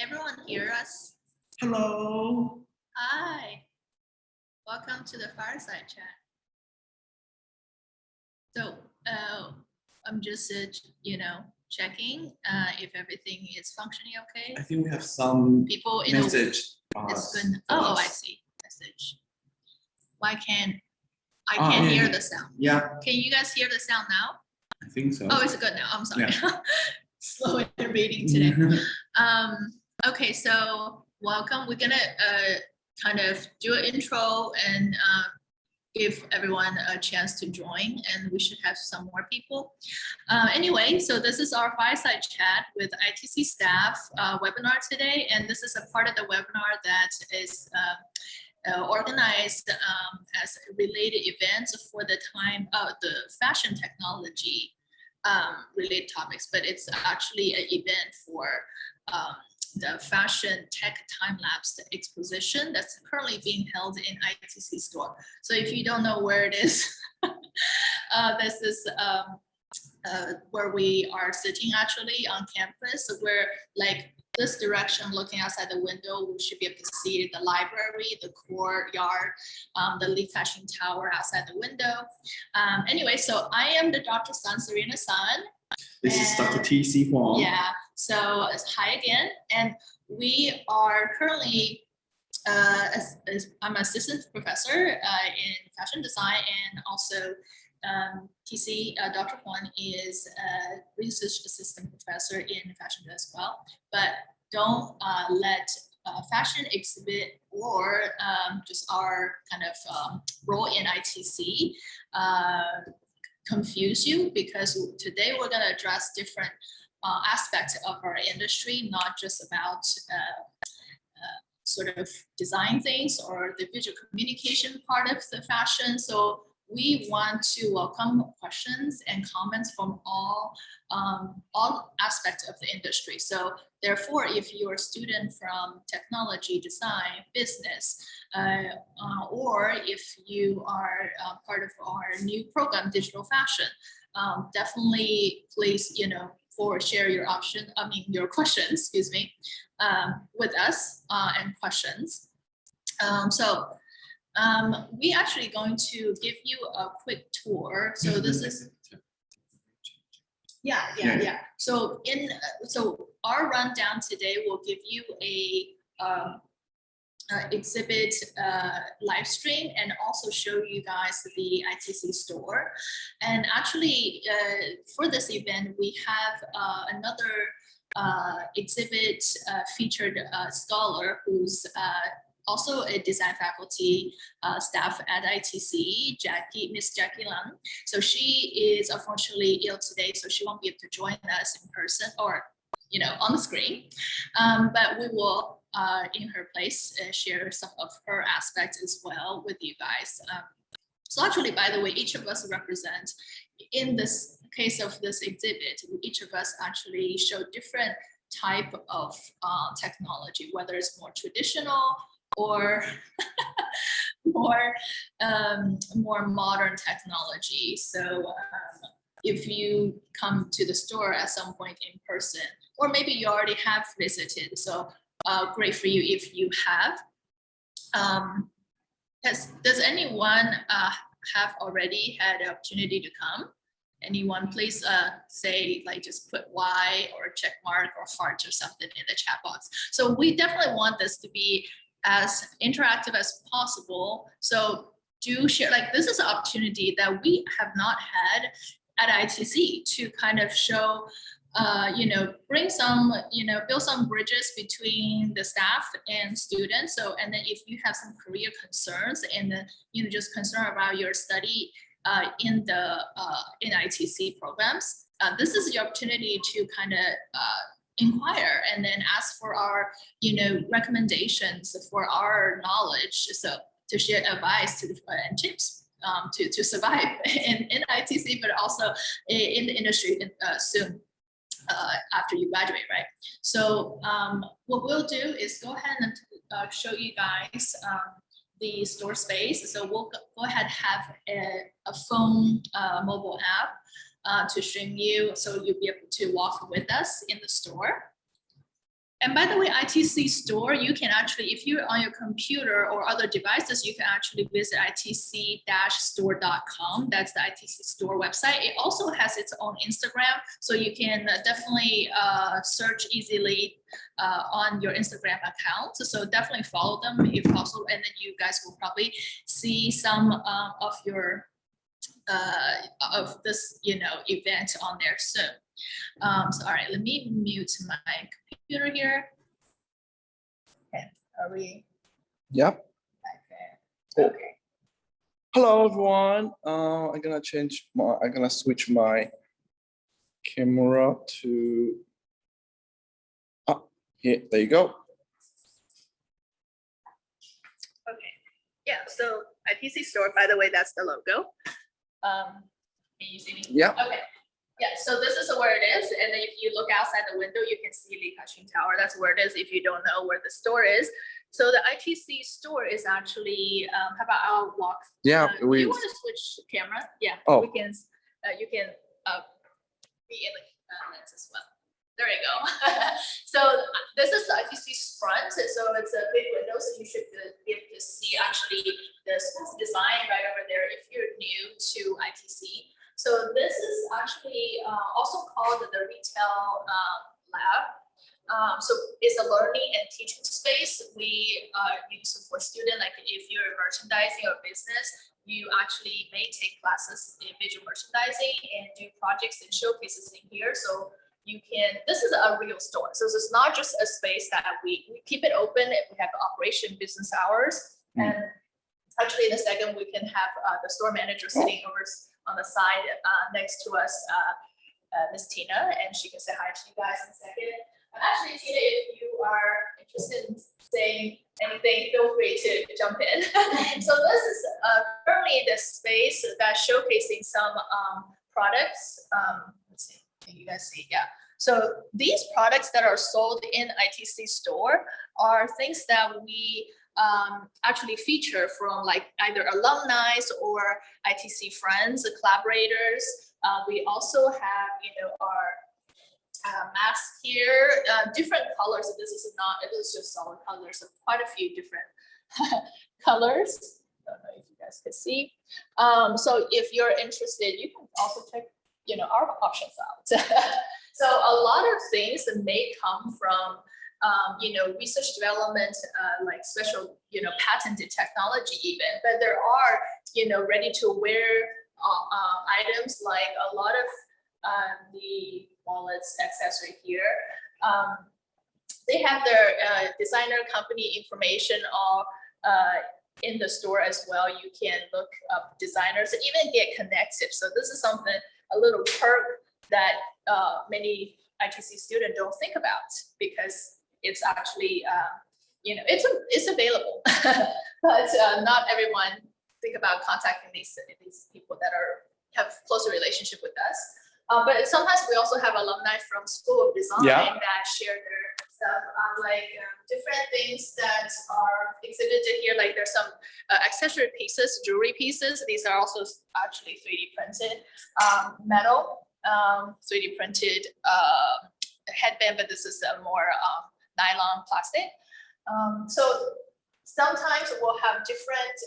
everyone hear us? Hello. Hi. Welcome to the Fireside Chat. So I'm just, checking if everything is functioning okay. I think we have some People in message. it's good. Oh, I see. Message. Why can't I can't hear the sound? Yeah, Can you guys hear the sound now? I think so. Oh, it's good now. I'm sorry. Yeah. Slow in the reading today. Okay, so welcome. We're gonna kind of do an intro and give everyone a chance to join, and we should have some more people. Anyway, so this is our fireside chat with ITC staff webinar today, and this is a part of the webinar that is organized as related events for the the fashion technology related topics, but it's actually an event for the FashionTech Timelapsed exposition that's currently being held in ITC store. So if you don't know where it is, this is where we are sitting actually on campus. So we're like this direction, looking outside the window, we should be able to see the library, the courtyard, the Lee Fashion Tower outside the window. Anyway, so I am the Dr. Sun, Serena Sun. This is Dr. T.C. Huang. Yeah, so hi again. And we are currently, I'm an assistant professor in fashion design, and also TC, Dr. Huang is a research assistant professor in fashion as well. But don't let fashion exhibit or just our kind of role in ITC confuse you, because today we're going to address different aspects of our industry, not just about sort of design things or the visual communication part of the fashion. So we want to welcome questions and comments from all aspects of the industry. So therefore, if you're a student from technology, design, business, or if you are part of our new program, digital fashion, definitely please, share your your questions, excuse me, with us and questions. We actually going to give you a quick tour. So this is, yeah. So so our rundown today will give you a exhibit live stream, and also show you guys the ITC store. And actually for this event, we have another exhibit featured scholar who's also a design faculty staff at ITC, Miss Jackie Lung. So she is unfortunately ill today, so she won't be able to join us in person or on the screen. But we will, in her place, share some of her aspects as well with you guys. So actually, by the way, each of us represent, in this case of this exhibit, each of us actually show different type of technology, whether it's more traditional or more modern technology. So if you come to the store at some point in person, or maybe you already have visited, so great for you if you have. Does anyone have already had the opportunity to come? Anyone, please say, like, just put Y or check mark or heart or something in the chat box. So we definitely want this to be as interactive as possible. So do share, like, this is an opportunity that we have not had at ITC to kind of show, bring some, build some bridges between the staff and students. So, and then if you have some career concerns and just concern about your study in ITC programs, this is your opportunity to kind of inquire and then ask for our recommendations for our knowledge, so to share advice and tips to survive in ITC, but also in the industry soon after you graduate, right? So what we'll do is go ahead and show you guys the store space. So we'll go ahead and have a phone mobile app to stream you, so you'll be able to walk with us in the store. And by the way, ITC store, you can actually, if you're on your computer or other devices, you can actually visit itc-store.com. That's the ITC store website. It also has its own Instagram, so you can definitely search easily on your Instagram account. So definitely follow them if possible, and then you guys will probably see some of your of this, event on there soon. So all right, let me mute my computer here. Okay, are we? Yep. Okay. Okay. Hello everyone. I'm gonna switch my camera to. Here, there you go. Okay. Yeah. So ITC store. By the way, that's the logo. Can you see me? Yeah. Okay. Yeah, so this is where it is, and then if you look outside the window, you can see the Kashing Tower. That's where it is if you don't know where the store is. So the ITC store is actually, how about I'll walk? Yeah, you want to switch camera? Yeah, Oh. we can. You can be in the lens as well. There you go. So this is the ITC's front. So it's a big window, so you should be able to see actually this design right over there if you're new to ITC. So this is actually also called the retail lab. So it's a learning and teaching space we use for students. Like if you're merchandising or business, you actually may take classes in visual merchandising and do projects and showcases in here. So you can, this is a real store. So it's not just a space that we keep it open and we have operation business hours. And actually in a second, we can have the store manager sitting over on the side next to us, Miss Tina, and she can say hi to you guys in a second. Actually, Tina, if you are interested in saying anything, feel free to jump in. So this is currently the space that's showcasing some products. Let's see, can you guys see? Yeah. So these products that are sold in ITC store are things that we actually feature from like either alumni or ITC friends, collaborators. We also have, our mask here, different colors. This is not, it is just solid colors, so quite a few different colors. I don't know if you guys can see. So if you're interested, you can also check, our options out. So a lot of things may come from research development, like special, patented technology even, but there are, ready to wear items like a lot of the wallets accessory here. They have their designer company information all in the store as well. You can look up designers and even get connected. So this is something, a little perk that many ITC students don't think about because it's actually, it's available, but not everyone think about contacting these people that have closer relationship with us. But sometimes we also have alumni from School of Design that share their stuff, like different things that are exhibited here. Like there's some accessory pieces, jewelry pieces. These are also actually 3D printed metal, 3D printed headband, but this is a more nylon plastic. So sometimes we'll have different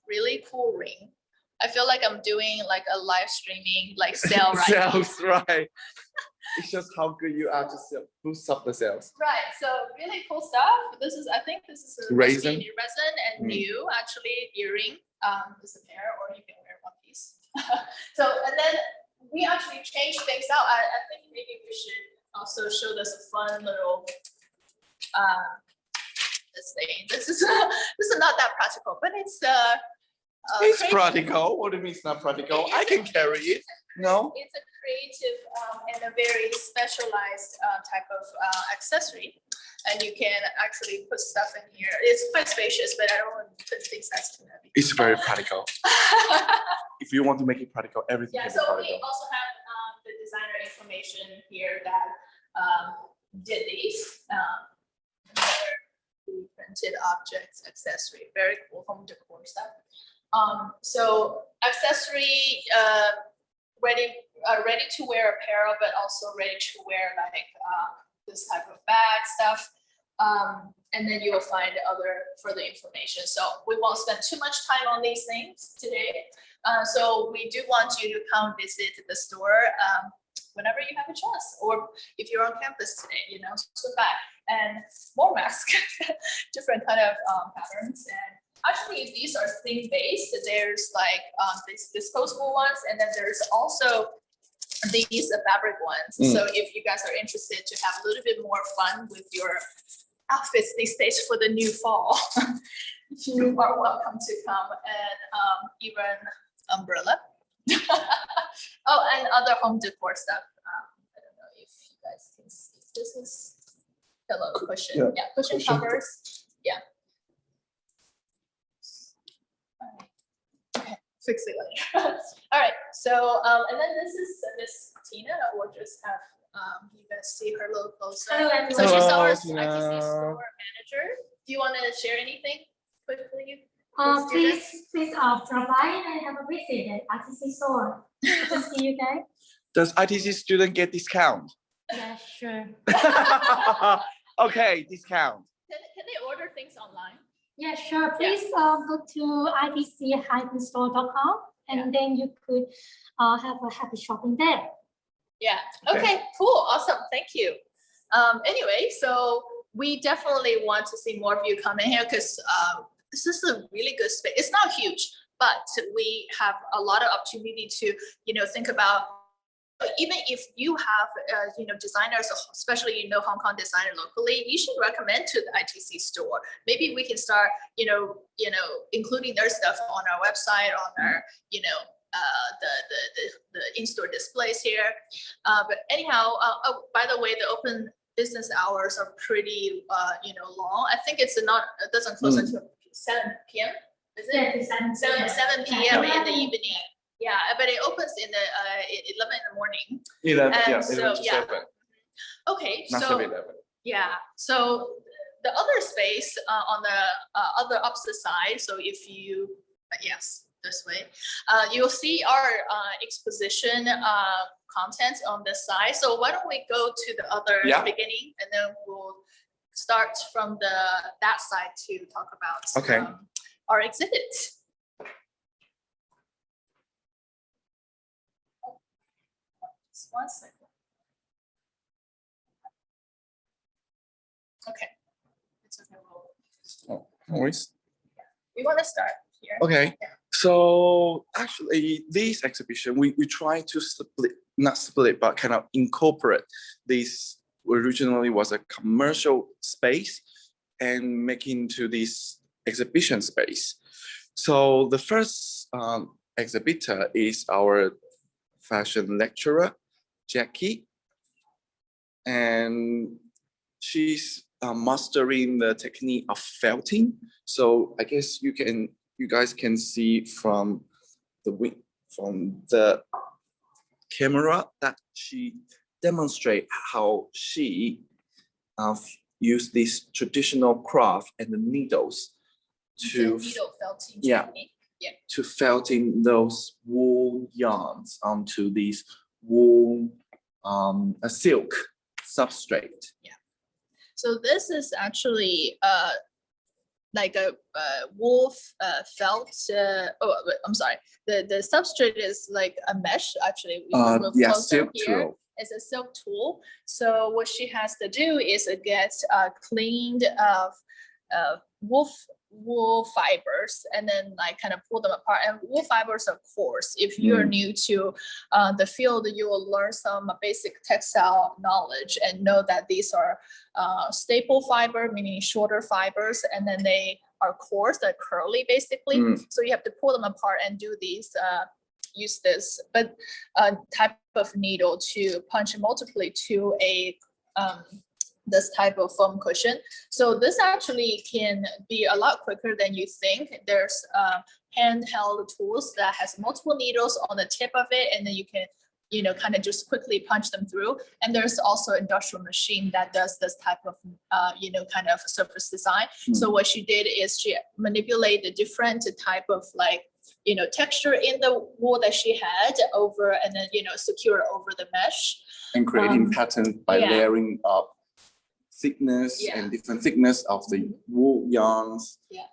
really cool ring. I feel like I'm doing like a live streaming like sale right now. Sales, right. It's just how good you are to boost up the sales. Right, so really cool stuff. This is, I think this is a resin and new actually earring. It's a pair, or you can wear one piece. So, and then we actually changed things out. I think maybe we should also show this a fun little this thing. This is not that practical, but it's it's creative. practical. What do you mean it's not practical? I can carry it. No. It's a creative and a very specialized type of accessory, and you can actually put stuff in here. It's quite spacious, but I don't want to put things that's too heavy. It's very practical. If you want to make it practical, everything can be so practical. we also have the designer information here that did these. Printed objects, accessory, very cool home decor stuff. So accessory, ready to wear apparel, but also ready to wear like this type of bag stuff. And then you will find other further information. So we won't spend too much time on these things today. So we do want you to come visit the store whenever you have a chance, or if you're on campus today, you know, swim back. And more masks, different kind of patterns. And actually, these are theme based. There's like these disposable ones, and then there's also these fabric ones. So if you guys are interested to have a little bit more fun with your outfits these days for the new fall, you are welcome to come, and even umbrella. Oh, and other home decor stuff. I don't know if you guys can see. This is pillow cushion. Yeah, cushion covers. Yeah. Okay, fix it later. All right. So, and then this is Miss Tina. We'll just have you guys see her a little closer. So she's our ITC store manager. Do you want to share anything quickly? Please drop by and have a visit at ITC store. Good to see you guys. Does ITC student get discount? Yeah, sure. Okay, discount. Can they order things online? Yeah, sure. Please go to itc-store.com and then you could have a happy shopping there. Yeah. Okay, cool. Awesome. Thank you. Anyway, so we definitely want to see more of you come in here because this is a really good space. It's not huge, but we have a lot of opportunity to, you know, think about, even if you have, you know, designers, especially, you know, Hong Kong designer locally, you should recommend to the ITC store. Maybe we can start, you know, including their stuff on our website, on our, you know, the in-store displays here. But anyhow, oh, by the way, the open business hours are pretty, you know, long. I think it's not, it doesn't close until 7 p.m. Is it? Yeah, 7 p.m. in the evening. Yeah, but it opens in the 11 in the morning. 11, And yeah, so, 11 to 7. Okay, Not so 7-11. yeah, so the other space on the other opposite side. So if you, yes, this way, you'll see our exposition contents on this side. So why don't we go to the other beginning, and then we'll start from that side to talk about our exhibit. Just 1 second. Okay. It's okay. Oh, no worries. We want to start here. Okay. Yeah. So actually, this exhibition, we try to not split, but kind of incorporate this. Originally was a commercial space and make into this exhibition space. So the first exhibitor is our fashion lecturer, Jackie, and she's mastering the technique of felting. So I guess you guys can see from the camera that she demonstrate how she use this traditional craft and the needles to needle felting technique. To felting those wool yarns onto these wool a silk substrate. Yeah. So this is actually like a wool felt. I'm sorry. The substrate is like a mesh. Actually, silk tool. It's a silk tool. So what she has to do is get cleaned of wool fibers and then like kind of pull them apart. And wool fibers, of course, if you're new to the field, you will learn some basic textile knowledge and know that these are staple fiber, meaning shorter fibers, and then they are coarse, they're curly basically. So you have to pull them apart and do these use this type of needle to punch multiply to a this type of foam cushion. So this actually can be a lot quicker than you think. There's handheld tools that has multiple needles on the tip of it, and then you can, you know, kind of just quickly punch them through. And there's also industrial machine that does this type of, you know, kind of surface design. So what she did is she manipulated the different type of like, you know, texture in the wool that she had over, and then, you know, secure over the mesh. And creating patterns by layering up thickness Yeah. and different thickness of the wool yarns. Yeah.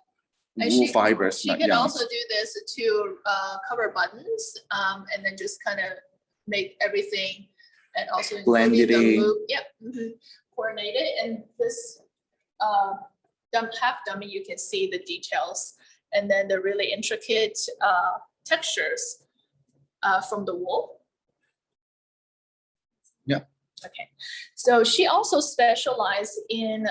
And Wool fibers. She not can yarns. also do this to cover buttons, and then just kind of make everything, and also Blend including it the in. loop. Yep. Coordinate it, and this half dummy, you can see the details, and then the really intricate textures from the wool. Yeah. Okay, so she also specialized in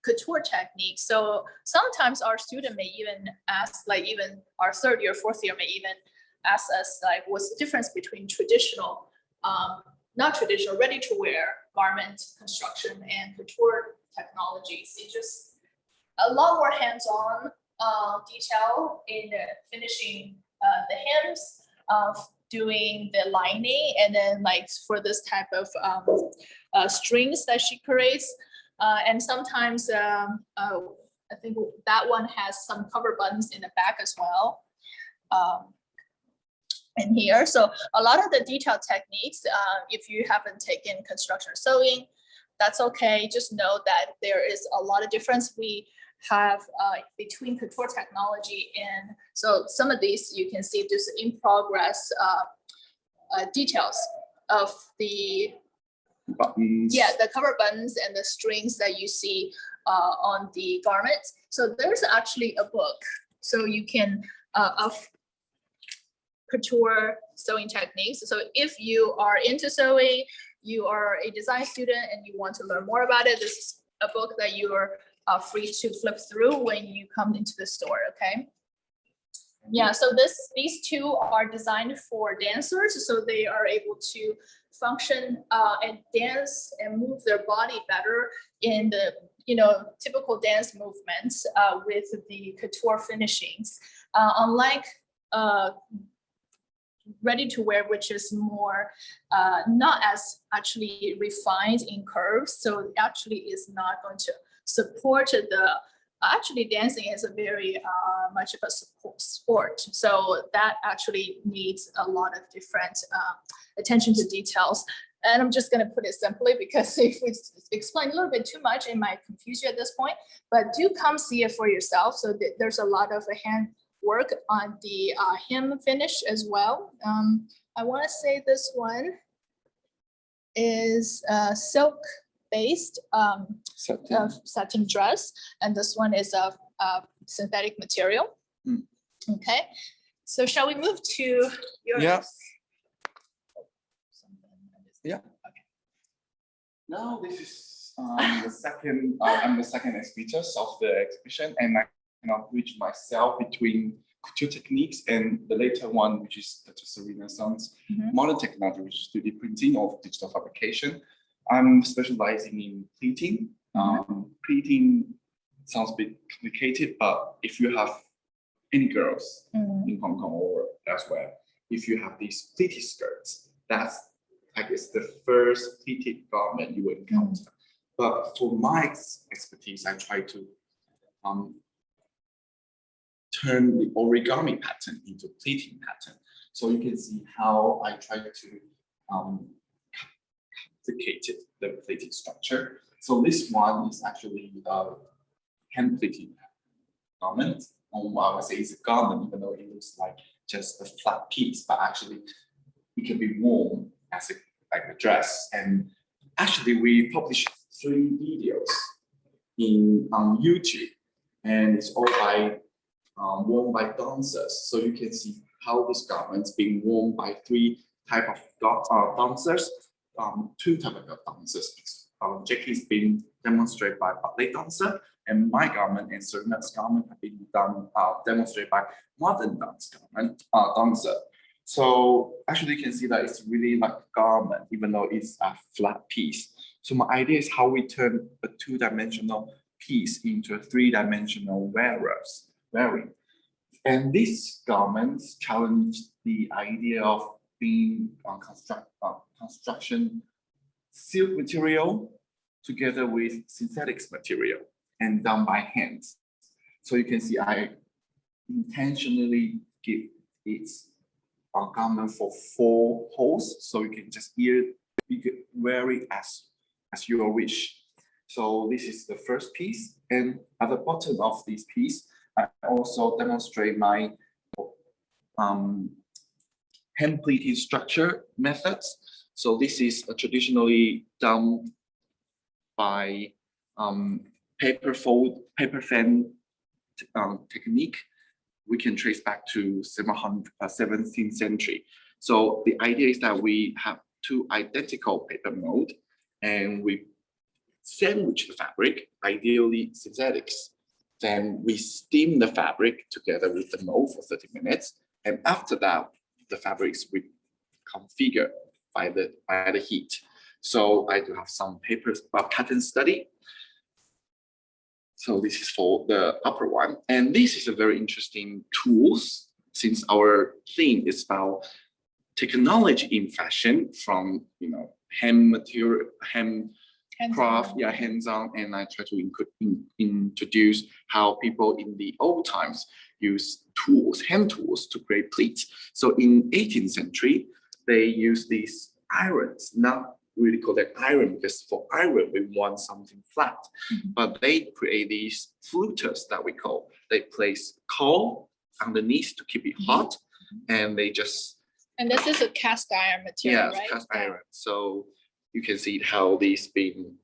couture techniques. So sometimes our student may even ask, like even our third year, fourth year may even ask us, like, what's the difference between traditional, not traditional, ready to wear garment construction and couture technologies? It's just a lot more hands-on detail in finishing the hems, doing the lining, and then like for this type of strings that she creates. And sometimes I think that one has some cover buttons in the back as well. In here, so a lot of the detail techniques, if you haven't taken construction sewing, that's okay. Just know that there is a lot of difference we have between couture technology, and so some of these you can see just in progress details of the Buttons. yeah, the cover buttons and the strings that you see on the garments. So there's actually a book, so you can of couture sewing techniques. So if you are into sewing, you are a design student and you want to learn more about it, this is a book that you are free to flip through when you come into the store, okay? Yeah, so these two are designed for dancers, so they are able to function and dance and move their body better in the typical dance movements with the couture finishings. Unlike ready to wear, which is more not as actually refined in curves, so it actually is not going to support the actually dancing is a very much of a sport, so that actually needs a lot of different attention to details. And I'm just going to put it simply, because if we explain a little bit too much, it might confuse you at this point, but do come see it for yourself. So there's a lot of hand work on the hem finish as well. I want to say this one is silk based satin dress, and this one is a synthetic material. Okay, so shall we move to yours? Yeah. Yeah. Okay. Now this is the second. I'm the second exhibitor of the exhibition, and I cannot bridge myself between couture techniques and the later one, which is the Renaissance modern technology, which is 3D printing or digital fabrication. I'm specializing in pleating. Pleating sounds a bit complicated, but if you have any girls in Hong Kong or elsewhere, if you have these pleated skirts, that's, I guess, the first pleated garment you will encounter. But for my expertise, I try to turn the origami pattern into pleating pattern. So you can see how I try to complicate the pleating structure. So this one is actually hand pleating garment. I would say it's a garment, even though it looks like just a flat piece, but actually it can be worn as like a dress. And actually we published 3 videos on YouTube, and it's all by worn by dancers. So you can see how this garment is being worn by 3 types of dancers, 2 types of dancers. Jackie is being demonstrated by ballet dancer, and my garment and Serena's garment have been demonstrated by modern dance garment dancer. So actually you can see that it's really like a garment, even though it's a flat piece. So my idea is how we turn a 2-dimensional piece into a 3-dimensional wearing. And these garments challenge the idea of being construction silk material together with synthetics material and done by hands. So you can see I intentionally give it a garment for 4 holes, so you can just wear it as your wish. So this is the first piece, and at the bottom of this piece, I also demonstrate my hand pleating structure methods. So this is traditionally done by paper fan technique. We can trace back to 17th century. So the idea is that we have two identical paper mold, and we sandwich the fabric, ideally synthetics. Then we steam the fabric together with the mold for 30 minutes. And after that, the fabrics we configure by the heat. So I do have some papers about pattern study. So this is for the upper one. And this is a very interesting tools, since our theme is about technology in fashion, from hand material, craft, hands-on, and I try to introduce how people in the old times use tools, hand tools, to create pleats. So in 18th century, they use these irons, not really call that iron, because for iron we want something flat, but they create these fluters that we call. They place coal underneath to keep it hot, and they just. And this is a cast iron material, right? Cast iron. So you can see how these being,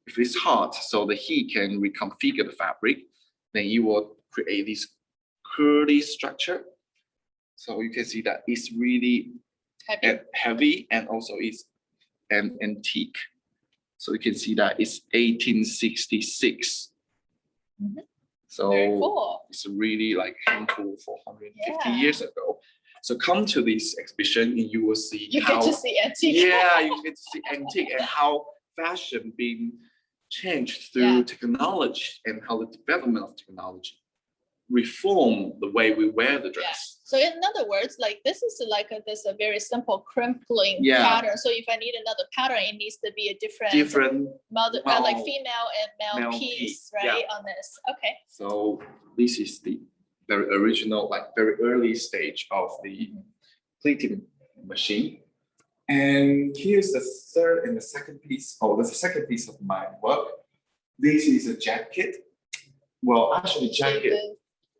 if it's hot, so the heat can reconfigure the fabric, then you will create this curly structure. So you can see that it's really heavy, and also it's an antique. So you can see that it's 1866. So very cool. It's really like hand tool for 150 years ago. So come to this exhibition and you will see you get to see antique. Yeah, you get to see antique and how fashion being changed through technology, and how the development of technology reform the way we wear the dress. So in other words, like this is like a very simple crimpling pattern. So if I need another pattern, it needs to be a different mother, like female and male piece, right? On this. Okay. So this is the very original, like very early stage of the pleating machine. And here's the third and the second piece. Oh, the second piece of my work. This is a jacket. Well, actually, jacket.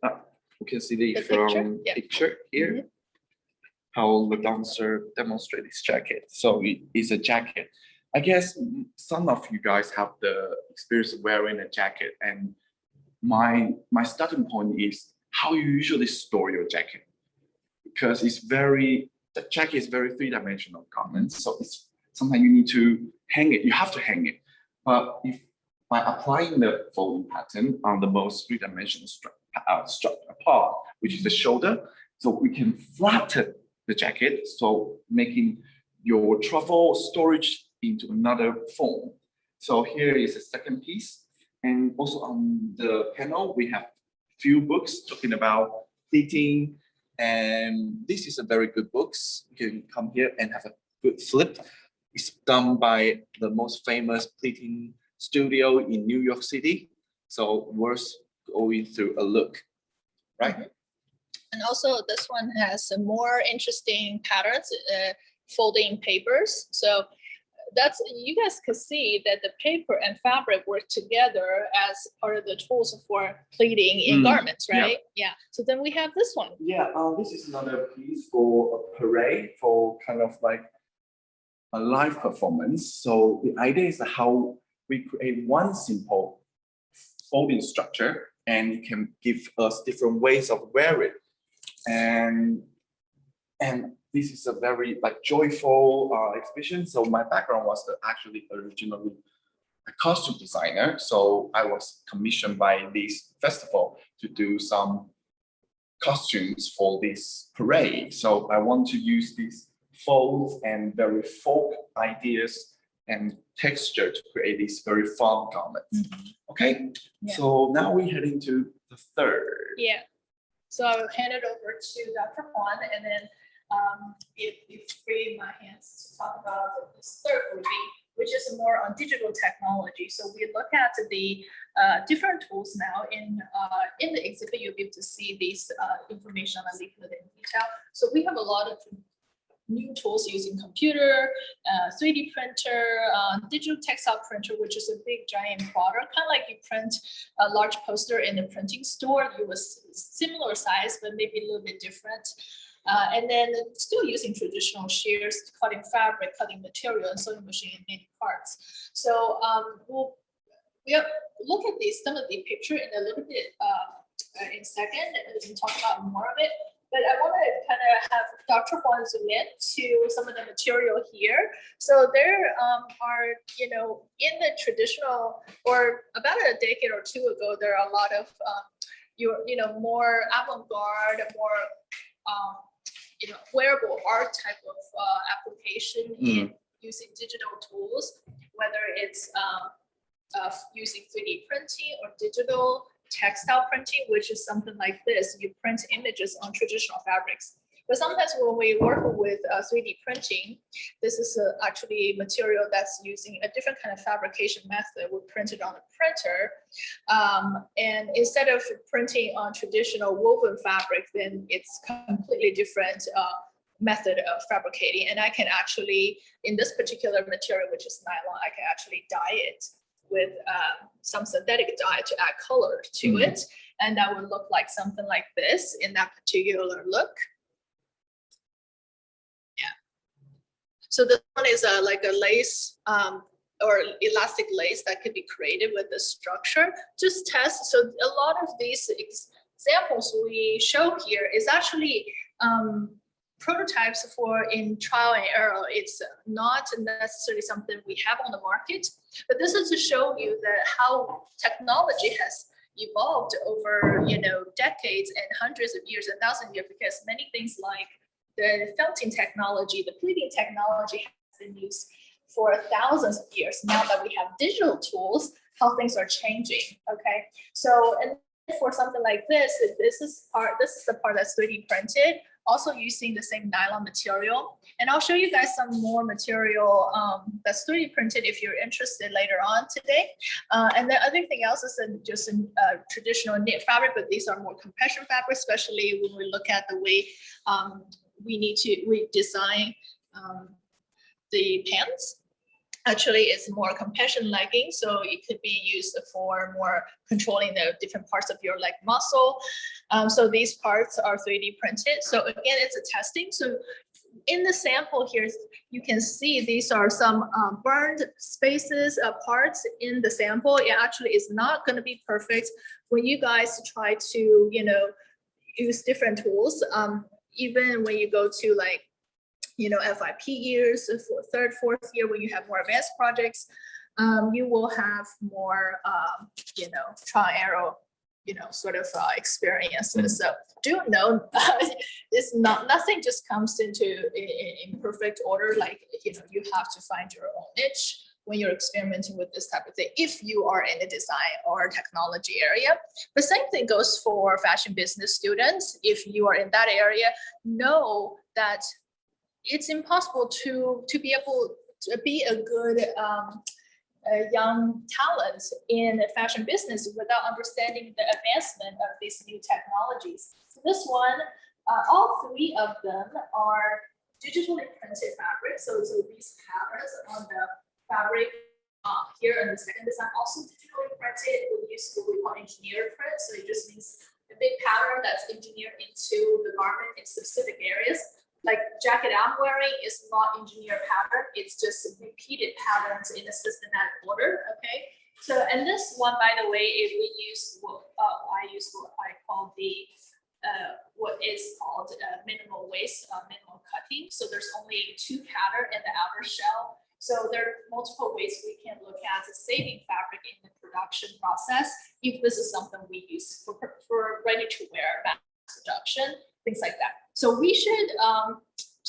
You can see the from picture here. How the dancer demonstrate this jacket. So it is a jacket. I guess some of you guys have the experience of wearing a jacket, and my starting point is how you usually store your jacket, because the jacket is very three-dimensional garment. So it's sometimes you need to hang it. You have to hang it, but if by applying the folding pattern on the most three-dimensional part, which is the shoulder, so we can flatten the jacket, so making your travel storage into another form. So here is the second piece, and also on the panel we have few books talking about pleating, and this is a very good book. You can come here and have a good flip. It's done by the most famous pleating studio in New York City, so worth going through a look, right? And also this one has some more interesting patterns, folding papers. So that's, you guys could see that the paper and fabric work together as part of the tools for pleating in garments, right? Yeah. So then we have this one. Yeah, this is another piece for a parade, for kind of like a live performance. So the idea is how we create one simple folding structure, and it can give us different ways of wearing. And this is a very like joyful exhibition. So my background was actually originally a costume designer. So I was commissioned by this festival to do some costumes for this parade. So I want to use these folds and very folk ideas and texture to create these very fun garments. Okay, so now we head into the third. Yeah. So I will hand it over to Dr. Juan, and then if you free my hands to talk about this third grouping, which is more on digital technology. So we look at the different tools now in the exhibit. You'll be able to see these information on the leaflet in detail. So we have a lot of new tools using computer, 3D printer, digital textile printer, which is a big giant product, kind of like you print a large poster in a printing store. It was similar size, but maybe a little bit different. And then still using traditional shears, cutting fabric, cutting material, and sewing machine and making parts. So we'll look at some of the picture in a little bit in a second, and we can talk about more of it. But I want to kind of have Dr. Huang zoom in to some of the material here. So there are, you know, in the traditional, or about a decade or two ago, there are a lot of, you know, more avant-garde, more, you know, wearable art type of application in using digital tools, whether it's using 3D printing or digital textile printing, which is something like this. You print images on traditional fabrics. But sometimes when we work with 3D printing, this is actually material that's using a different kind of fabrication method. We print it on a printer. And instead of printing on traditional woven fabric, then it's completely different method of fabricating. And I can actually, in this particular material, which is nylon, I can actually dye it with some synthetic dye to add color to it. And that would look like something like this in that particular look. Yeah. So this one is like a lace or elastic lace that could be created with the structure. Just test. So a lot of these examples we show here is actually prototypes for in trial and error. It's not necessarily something we have on the market, but this is to show you that how technology has evolved over, you know, decades and hundreds of years and thousands of years, because many things like the felting technology, the pleating technology has been used for thousands of years. Now that we have digital tools, how things are changing. Okay, so and for something like this, this is the part that's 3D printed, also using the same nylon material. And I'll show you guys some more material that's 3D printed if you're interested later on today. And the other thing else is just a traditional knit fabric, but these are more compression fabric, especially when we look at the way we design the pants. Actually, it's more compression legging, so it could be used for more controlling the different parts of your leg muscle. So these parts are 3D printed. So again, it's a testing. So in the sample here, you can see these are some burned spaces, parts in the sample. It actually is not going to be perfect when you guys try to, you know, use different tools. Even when you go to like, you know, FIP years, for third, fourth year, when you have more advanced projects, you will have more, you know, trial and error, you know, sort of experiences. So do know it's nothing just comes into in perfect order. Like, you know, you have to find your own niche when you're experimenting with this type of thing, if you are in the design or technology area. The same thing goes for fashion business students. If you are in that area, know that it's impossible to be able to be a good young talent in fashion business without understanding the advancement of these new technologies. So this one, all three of them are digitally printed fabric. So these patterns on the fabric here in the second design also digitally printed. We use what we call engineered print. So it just means a big pattern that's engineered into the garment in specific areas. Like jacket I'm wearing is not engineered pattern. It's just repeated patterns in a systematic order. Okay. So, and this one, by the way, is we use what I call the what is called minimal waste, minimal cutting. So there's only two pattern in the outer shell. So there are multiple ways we can look at saving fabric in the production process. If this is something we use for ready to wear mass production, things like that. So we should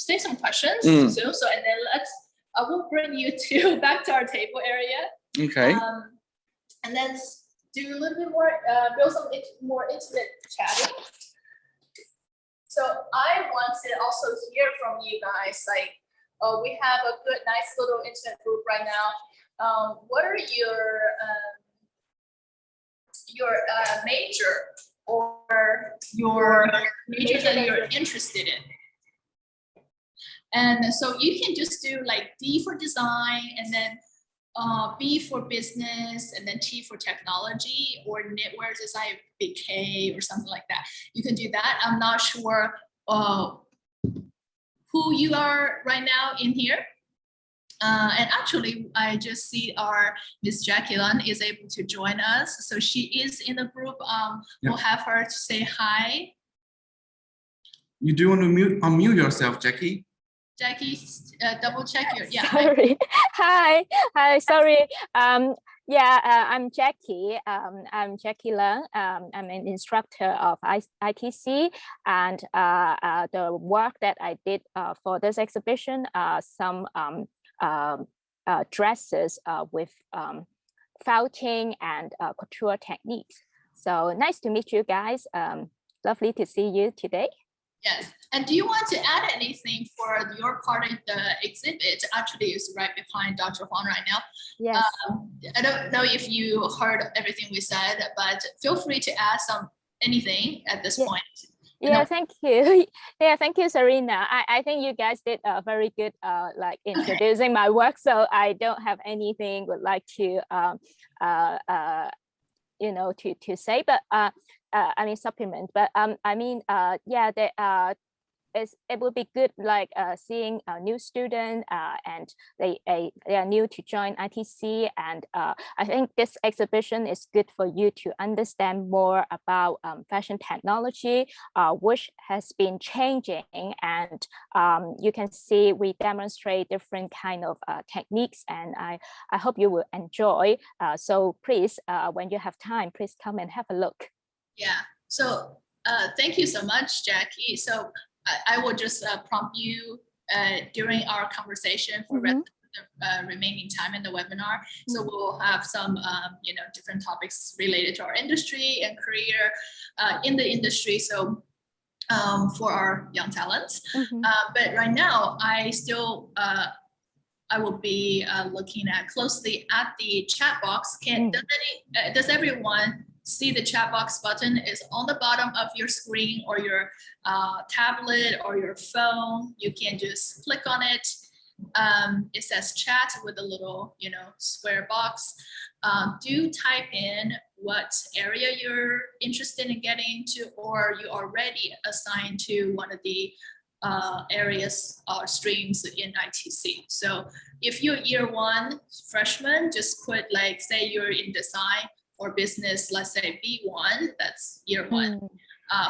take some questions soon. So and then I will bring you back to our table area. Okay. And then do a little bit more, build some more intimate chatting. So I want to also hear from you guys, like, we have a good, nice little intimate group right now. What are your major or your major that you're interested in? And so you can just do like D for design, and then B for business, and then T for technology, or knitwear design, big K or something like that. You can do that. I'm not sure who you are right now in here. And actually, I just see our Miss Jackie Lun is able to join us. So she is in the group. We'll have her to say hi. You do want to unmute yourself, Jackie? Jackie, double check your, yeah. Sorry. Hi, sorry. I'm Jackie. I'm Jackie Leung. I'm an instructor of ITC, and the work that I did for this exhibition are some dresses with felting and couture techniques. So nice to meet you guys. Lovely to see you today. Yes, and do you want to add anything for your part of the exhibit? Actually, it's right behind Dr. Huang right now. Yes. I don't know if you heard everything we said, but feel free to add anything at this point. Yeah, thank you. Yeah, thank you, Serena. I think you guys did a very good like introducing my work, so I don't have anything would like to you know, to say, but I mean supplement, but I mean yeah, it would be good like seeing a new student and they are new to join ITC, and I think this exhibition is good for you to understand more about fashion technology, which has been changing, and you can see we demonstrate different kind of techniques, and I hope you will enjoy. So please, when you have time, please come and have a look. Yeah, so thank you so much, Jackie. So I will just prompt you during our conversation for the remaining time in the webinar. So we'll have some, you know, different topics related to our industry and career in the industry. So for our young talents. But right now, I still, I will be looking closely at the chat box. Does everyone see the chat box button is on the bottom of your screen or your tablet or your phone? You can just click on it. It says chat with a little, you know, square box. Do type in what area you're interested in getting into, or you already assigned to one of the areas or streams in ITC. So if you're year one freshman, just put like, say you're in design or business, let's say B1, that's year one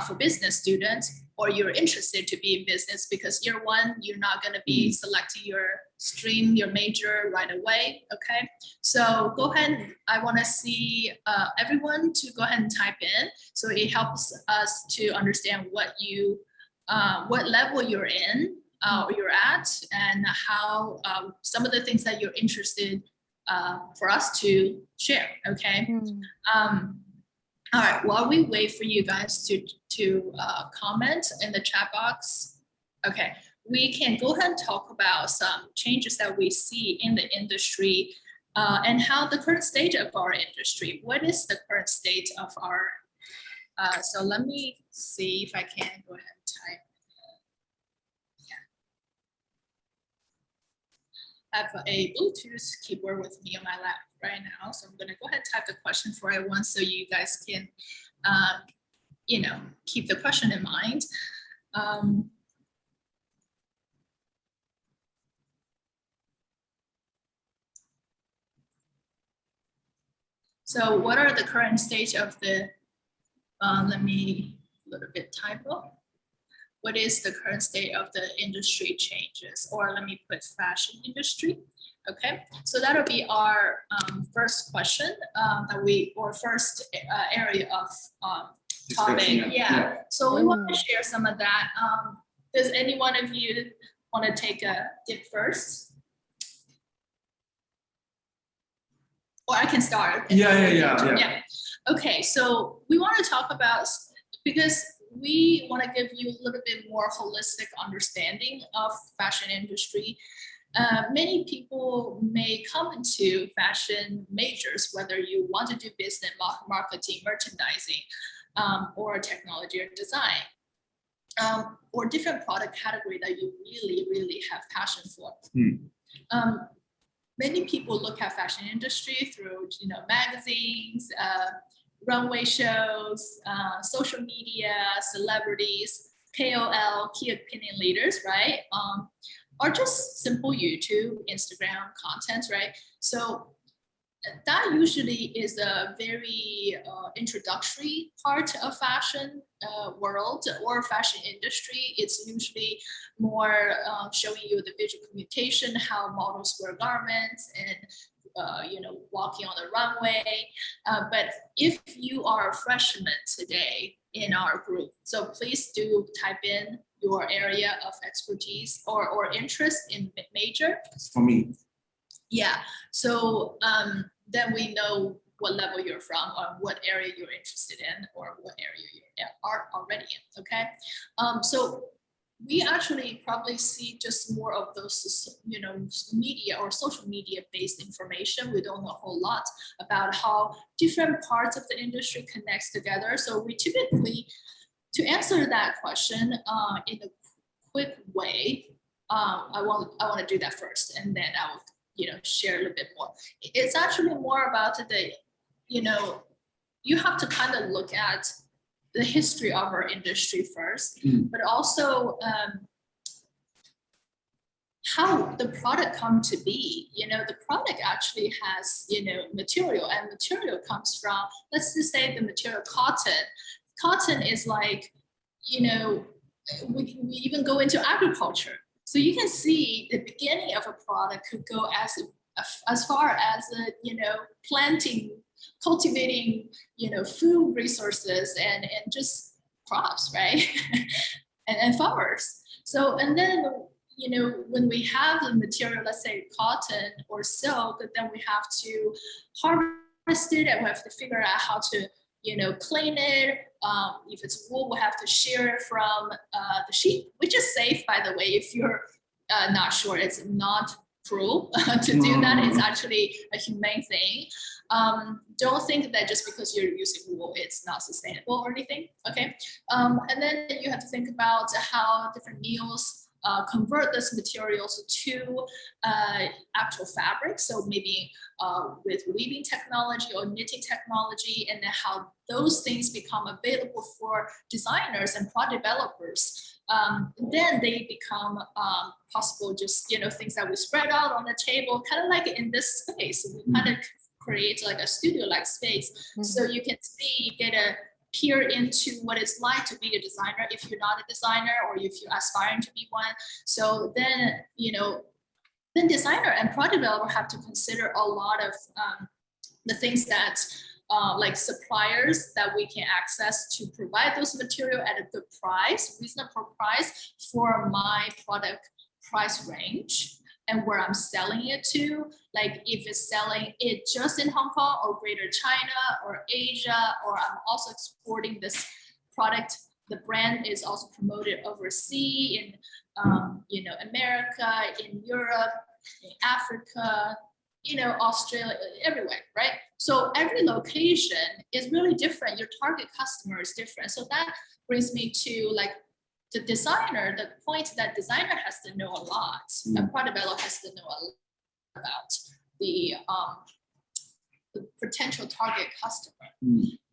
for business students, or you're interested to be in business because year one, you're not gonna be selecting your stream, your major right away, okay? So go ahead, I wanna see everyone to go ahead and type in. So it helps us to understand what level you're in, or you're at, and how some of the things that you're interested for us to share, okay? All right, while we wait for you guys to comment in the chat box, okay, we can go ahead and talk about some changes that we see in the industry and how the current state of our industry. What is the current state of our, so let me see if I can go ahead and type. I have a Bluetooth keyboard with me on my lap right now, so I'm going to go ahead and type the question for everyone so you guys can, you know, keep the question in mind. So what are the current stage of the, let me, a little bit typo. What is the current state of the industry changes? Or let me put fashion industry. Okay, so that'll be our first question or first area of topic. Yeah. So we want to share some of that. Does any one of you want to take a dip first? Or I can start. Yeah. Okay, so we want to talk about, because we want to give you a little bit more holistic understanding of fashion industry. Many people may come into fashion majors, whether you want to do business, marketing, merchandising, or technology or design. or different product category that you really have passion for. Many people look at fashion industry through, magazines, runway shows, social media, celebrities, KOL, key opinion leaders, right? Or just simple YouTube, Instagram content, right? So that usually is a very introductory part of fashion world or fashion industry. It's usually more showing you the visual communication, how models wear garments, and walking on the runway. But if you are a freshman today in our group, so please do type in your area of expertise or interest in major. For me. Yeah, so then we know what level you're from or what area you're interested in or what area you are already in, okay? So we actually probably see just more of those, media or social media based information. We don't know a whole lot about how different parts of the industry connects together. So we typically, to answer that question in a quick way, I want to do that first, and then I will share a little bit more. It's actually more about the, you have to kind of look at the history of our industry first, but also how the product come to be. The product actually has, material, and material comes from, let's just say the material cotton. Cotton is like, we even go into agriculture. So you can see the beginning of a product could go as far as planting, cultivating, food resources and just crops, right? and farmers. So, and then, when we have the material, let's say cotton or silk, then we have to harvest it and we have to figure out how to, clean it. If it's wool, we'll have to shear it from the sheep, which is safe, by the way. If you're not sure, it's not cruel to do that. It's actually a humane thing. Don't think that just because you're using wool, it's not sustainable or anything, okay? And then you have to think about how different mills convert those materials to actual fabric. So maybe with weaving technology or knitting technology, and then how those things become available for designers and product developers. Then they become possible, just things that we spread out on the table, kind of like in this space. We kind of create like a studio-like space, so you can get a peer into what it's like to be a designer if you're not a designer or if you're aspiring to be one. So then, then designer and product developer have to consider a lot of the things that like suppliers that we can access to provide those material at a good price, reasonable price for my product price range and where I'm selling it to. Like if it's selling it just in Hong Kong or Greater China or Asia, or I'm also exporting this product, the brand is also promoted overseas in America, in Europe, in Africa, Australia, everywhere, right? So every location is really different. Your target customer is different. So that brings me to like the designer, the point that designer has to know a lot, a product developer has to know a lot about the potential target customer.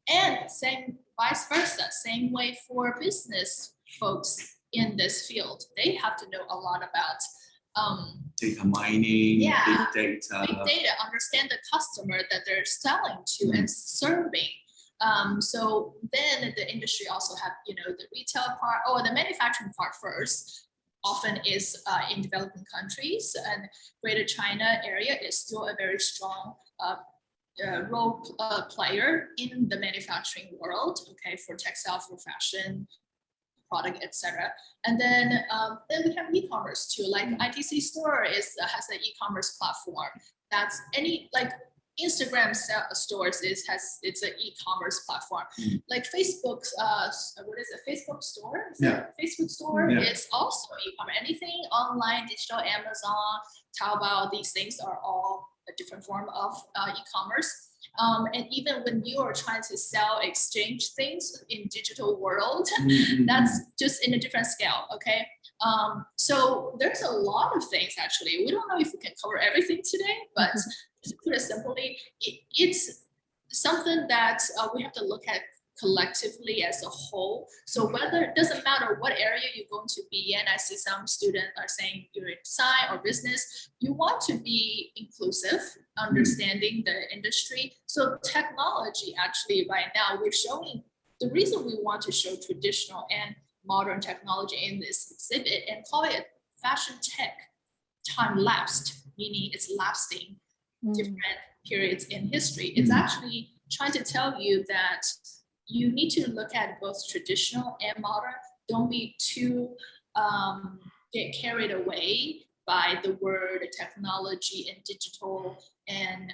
And same vice versa, same way for business folks in this field. They have to know a lot about data mining, big data, understand the customer that they're selling to and serving. So then the industry also have, the retail part or the manufacturing part first, often is in developing countries, and Greater China area is still a very strong role player in the manufacturing world, okay, for textile, for fashion, product, etc. And then we have e-commerce too, like ITC store has an e-commerce platform. That's like Instagram stores it's an e-commerce platform. Like Facebook, what is it? Facebook store? Facebook store is also e-commerce. Anything online, digital, Amazon, Taobao, these things are all a different form of e-commerce. And even when you are trying to sell exchange things in digital world, that's just in a different scale, okay? So there's a lot of things actually. We don't know if we can cover everything today, but to put it simply, it's something that we have to look at collectively as a whole. So whether, it doesn't matter what area you're going to be in, I see some students are saying you're in design or business, you want to be inclusive, understanding the industry. So technology actually right now, we're showing, the reason we want to show traditional and modern technology in this exhibit and call it FashionTech time-lapsed, meaning it's lasting different periods in history. It's actually trying to tell you that you need to look at both traditional and modern. Don't be too get carried away by the word technology and digital and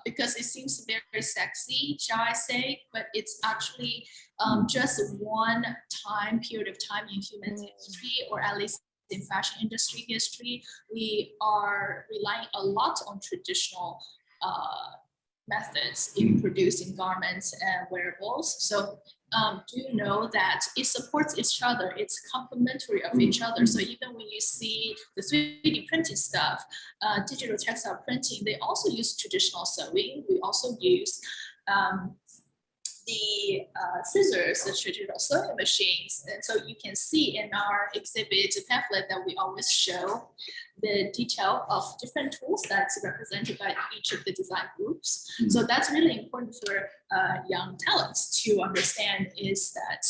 because it seems very sexy, shall I say, but it's actually just one period of time in human history, or at least in fashion industry history. We are relying a lot on traditional methods in producing garments and wearables. So do know that it supports each other, it's complementary of each other. So even when you see the 3D printing stuff, digital textile printing, they also use traditional sewing. We also use the scissors, the traditional sewing machines. And so you can see in our exhibit pamphlet that we always show the detail of different tools that's represented by each of the design groups. So that's really important for young talents to understand, is that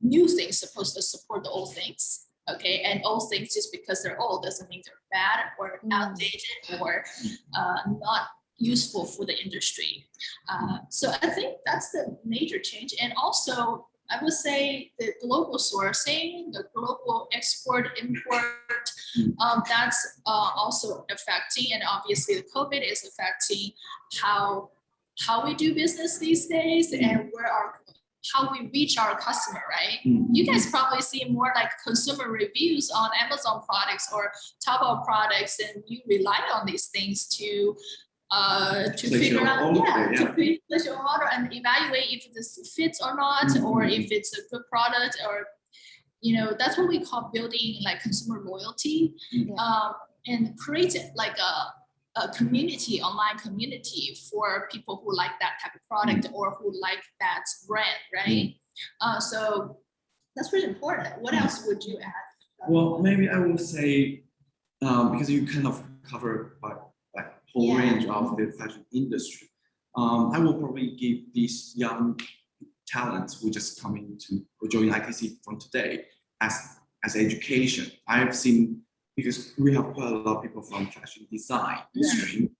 new things supposed to support the old things. Okay, and old things just because they're old doesn't mean they're bad or outdated or not useful for the industry. So I think that's the major change. And also, I would say the global sourcing, the global export, import, that's also affecting, and obviously the COVID is affecting how we do business these days and how we reach our customer, right? You guys probably see more like consumer reviews on Amazon products or Taobao products, and you rely on these things to figure out, to place your order and evaluate if this fits or not, or if it's a good product, or that's what we call building like consumer loyalty, and creating like a community, online community for people who like that type of product or who like that brand, right? So that's really important. What else would you add? Well, maybe I will say, because you kind of cover like whole range of the fashion industry, I will probably give these young talents who just coming to join ITC from today as education. I've seen, because we have quite a lot of people from fashion design stream,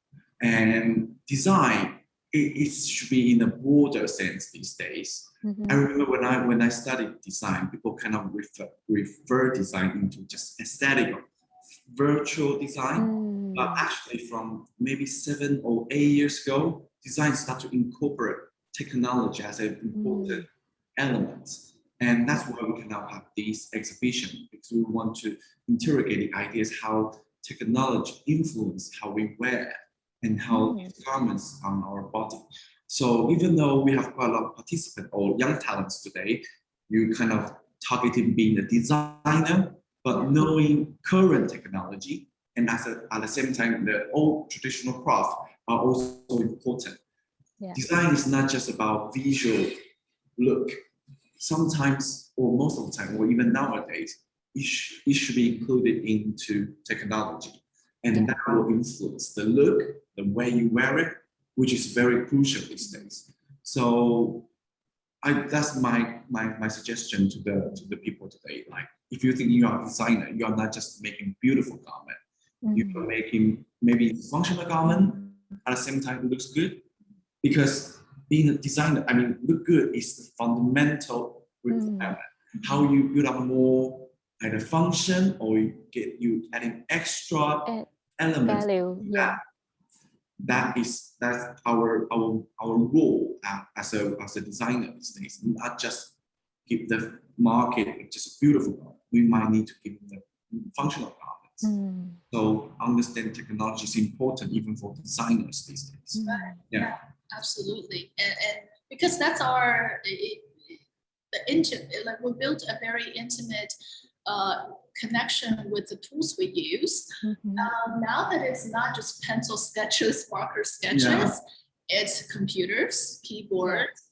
and design it should be in a broader sense these days. I remember when I studied design, people kind of refer design into just aesthetic or virtual design. But actually, from maybe 7 or 8 years ago, design started to incorporate technology as an important element. And that's why we can now have this exhibition, because we want to interrogate the ideas how technology influence how we wear and how these garments on our body. So even though we have quite a lot of participants or young talents today, you kind of targeting being a designer, but knowing current technology, and at the same time, the old traditional craft are also important. Design is not just about visual look. Sometimes, or most of the time, or even nowadays, it should be included into technology. And that will influence the look, the way you wear it, which is very crucial these days. So that's my suggestion to the people today. Like, if you think you are a designer, you are not just making beautiful garment. You are making maybe functional garment, at the same time it looks good. Because being a designer, I mean, look good is the fundamental requirement. How you build up more either function, or you adding extra elements. Value, That's our role as a designer these days. Not just give the market just beautiful garment. We might need to give them the functional garments. So understand technology is important even for designers these days. Right. Yeah. Absolutely. And because that's our like we built a very intimate connection with the tools we use. Now that it's not just pencil sketches, marker sketches, it's computers, keyboards,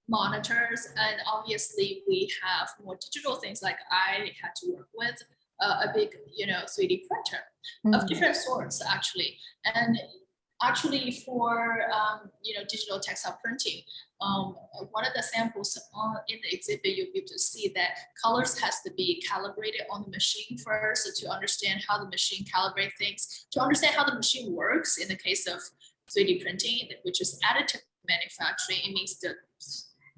monitors, and obviously we have more digital things. Like I had to work with a big, 3D printer of different sorts, actually. And actually for, digital textile printing, one of the samples in the exhibit, you'll be able to see that colors has to be calibrated on the machine first to understand how the machine calibrates things, to understand how the machine works. In the case of 3D printing, which is additive manufacturing, it means the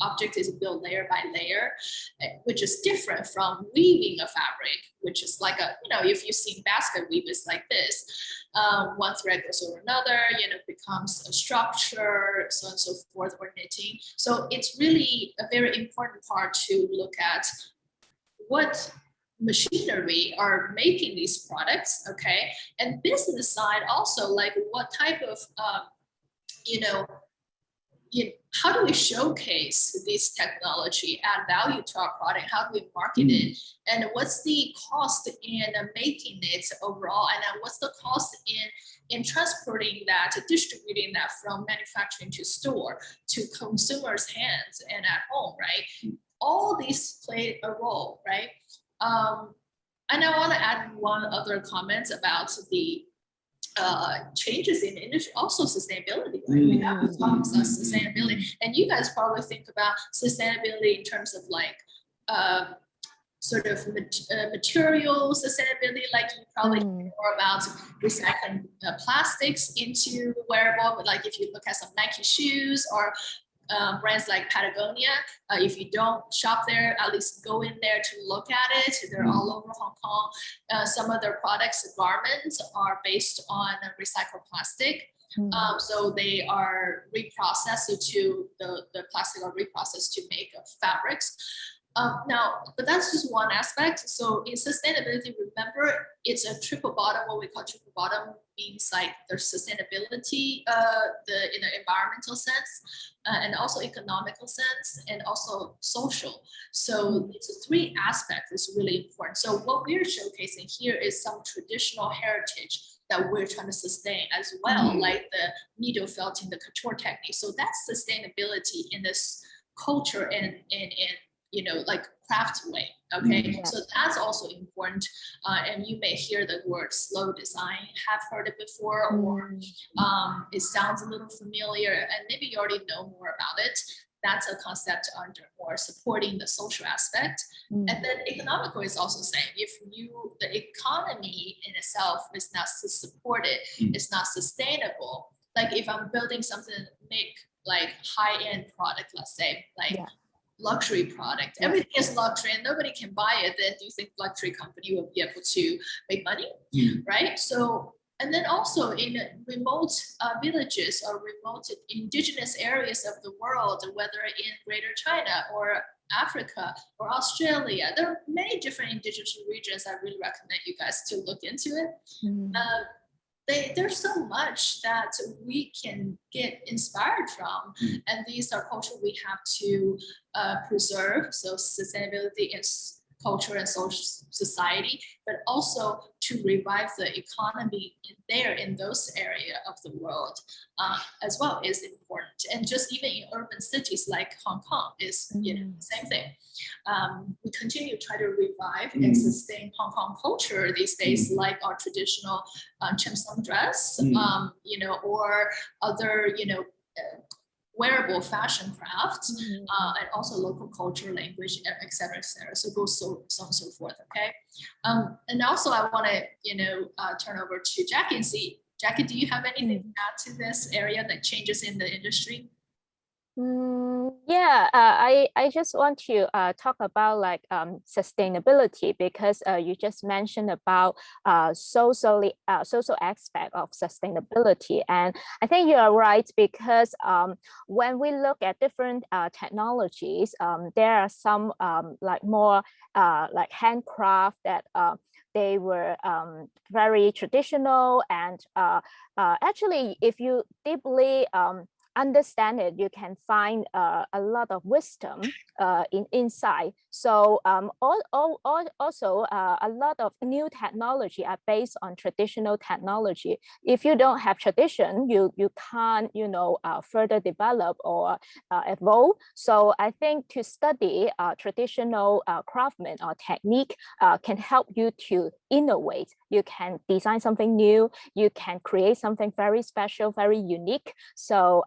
object is built layer by layer, which is different from weaving a fabric, which is like if you've seen basket weave, it's like this. One thread goes over another, becomes a structure, so on and so forth, or knitting. So it's really a very important part to look at what machinery are making these products, okay? And business side also, like what type of, how do we showcase this technology, add value to our product? How do we market it? And what's the cost in making it overall? And then what's the cost in transporting that, distributing that from manufacturing to store, to consumers' hands and at home, right? All these play a role, right? And I want to add one other comment about the changes in the industry, also sustainability. Right? We have to talk about sustainability, and you guys probably think about sustainability in terms of like sort of material sustainability. Like you probably hear more about recycling plastics into wearable, but like if you look at some Nike shoes or brands like Patagonia, if you don't shop there, at least go in there to look at it. They're all over Hong Kong. Some of their products, garments, are based on recycled plastic. So they are reprocessed to the plastic are reprocessed to make fabrics. Now, but that's just one aspect. So in sustainability, remember, it's a triple bottom. What we call triple bottom means like there's sustainability, in the environmental sense, and also economical sense, and also social. So it's three aspects is really important. So what we're showcasing here is some traditional heritage that we're trying to sustain as well, like the needle felting, the couture technique. So that's sustainability in this culture and like craft way, okay? So that's also important. And you may hear the word slow design, have heard it before, or it sounds a little familiar, and maybe you already know more about it. That's a concept under more supporting the social aspect. And then economical is also saying, if the economy in itself is not supported, it's not sustainable. Like if I'm building something, make like high-end product, let's say, like luxury product, everything is luxury and nobody can buy it, then do you think luxury company will be able to make money? Right? So, and then also in remote villages or remote indigenous areas of the world, whether in Greater China or Africa or Australia, there are many different indigenous regions. I really recommend you guys to look into it. There's so much that we can get inspired from, and these are culture we have to preserve. So sustainability is culture and social society, but also to revive the economy in those areas of the world as well is important. And just even in urban cities like Hong Kong is same thing. We continue to try to revive and sustain Hong Kong culture these days, like our traditional chim sum dress, or other, wearable fashion crafts, and also local culture, language, et cetera, et cetera. So go so on and so forth, okay? And also I wanna, turn over to Jackie and see, Jackie, do you have anything to add to this area that changes in the industry? I just want to talk about like sustainability, because you just mentioned about social aspect of sustainability, and I think you are right, because when we look at different technologies, there are some like more like handcraft that they were very traditional. And actually, if you deeply understand it, you can find a lot of wisdom inside. So also a lot of new technology are based on traditional technology. If you don't have tradition, you can't, you know, further develop or evolve. So I think to study traditional craftsman or technique can help you to innovate. You can design something new. You can create something very special, very unique. So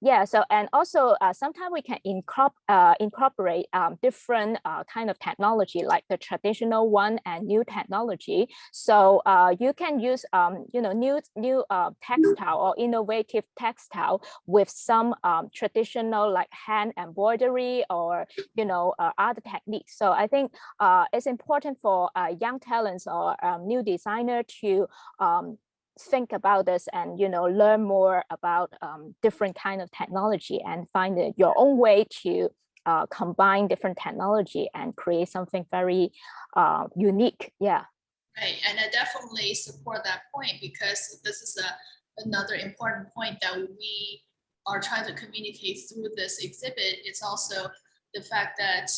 yeah, so and also sometimes we can incorporate different kind of technology, like the traditional one and new technology. So you can use you know, new textile or innovative textile with some traditional like hand embroidery or, you know, other techniques. So I think it's important for young talents or new designer to think about this and, you know, learn more about different kind of technology and find your own way to combine different technology and create something very unique. Yeah. Right, and I definitely support that point, because this is another important point that we are trying to communicate through this exhibit. It's also the fact that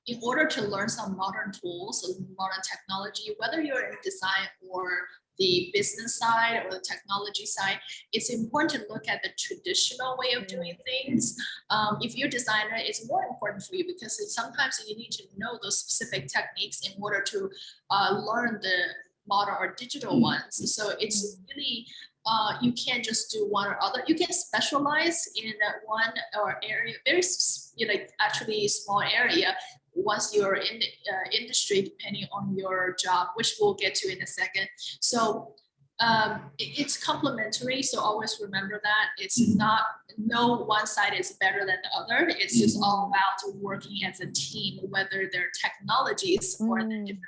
in order to learn some modern tools, modern technology, whether you're in design or the business side or the technology side, it's important to look at the traditional way of doing things. If you're a designer, it's more important for you, because sometimes you need to know those specific techniques in order to learn the modern or digital ones. So it's really, you can't just do one or other. You can specialize in one or area, very, you know, actually small area, once you're in the industry, depending on your job, which we'll get to in a second. So it's complementary. So always remember that it's not, no one side is better than the other. It's just all about working as a team, whether they're technologies or the different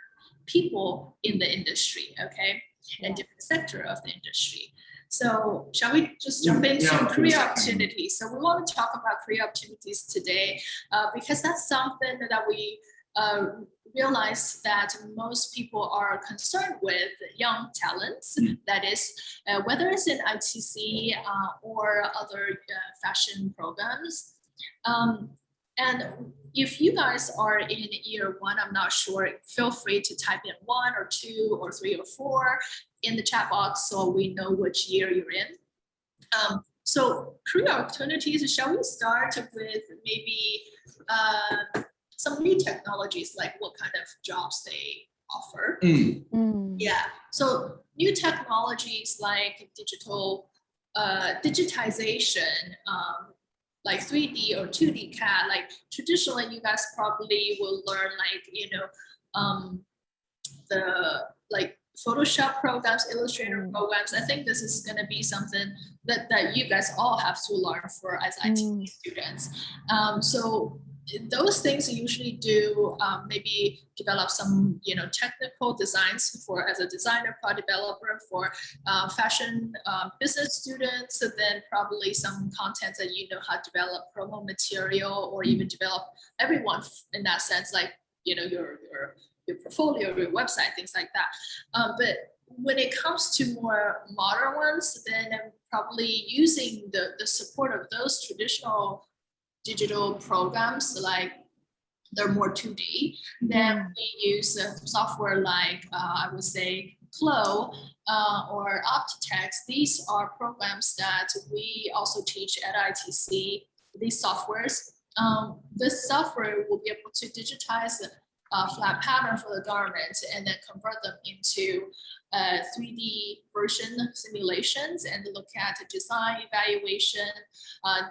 people in the industry, okay, and different sector of the industry. So shall we just jump into career opportunities? So we want to talk about career opportunities today, because that's something that we realize that most people are concerned with young talents. That is, whether it's in ITC or other fashion programs. And if you guys are in year one, I'm not sure, feel free to type in 1 or 2 or 3 or 4 in the chat box so we know which year you're in. So career opportunities, shall we start with maybe some new technologies, like what kind of jobs they offer? Yeah, so new technologies like digitization, like 3D or 2D CAD, like traditionally you guys probably will learn, like, you know, the like Photoshop programs, Illustrator programs. I think this is going to be something that you guys all have to learn for as IT students. So those things you usually do, maybe develop some, you know, technical designs for as a designer, product developer for fashion business students, and then probably some content that you know how to develop promo material, or even develop everyone in that sense, like, you know, your portfolio, your website, things like that. But when it comes to more modern ones, then I'm probably using the support of those traditional digital programs, like they're more 2D. Then we use software like I would say Flow or Optitex. These are programs that we also teach at ITC. These softwares, this software will be able to digitize the flat pattern for the garments and then convert them into 3D version simulations and look at the design evaluation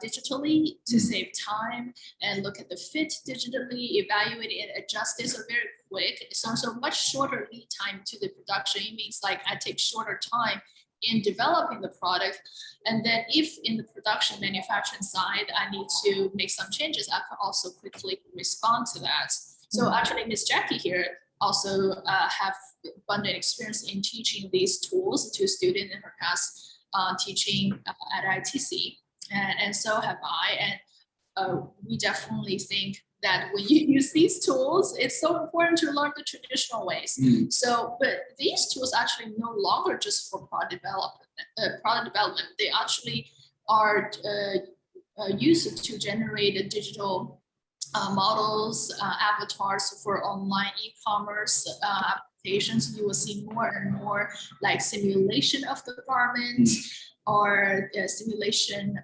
digitally to save time, and look at the fit digitally, evaluate it, adjust it. So very quick. So much shorter lead time to the production. It means like I take shorter time in developing the product. And then if in the production manufacturing side, I need to make some changes, I can also quickly respond to that. So actually, Ms. Jackie here also have abundant experience in teaching these tools to students in her past teaching at ITC, and so have I. And we definitely think that when you use these tools, it's so important to learn the traditional ways. So, but these tools actually no longer just for product development. They actually are used to generate digital models, avatars for online e-commerce applications. You will see more and more like simulation of the garment or simulation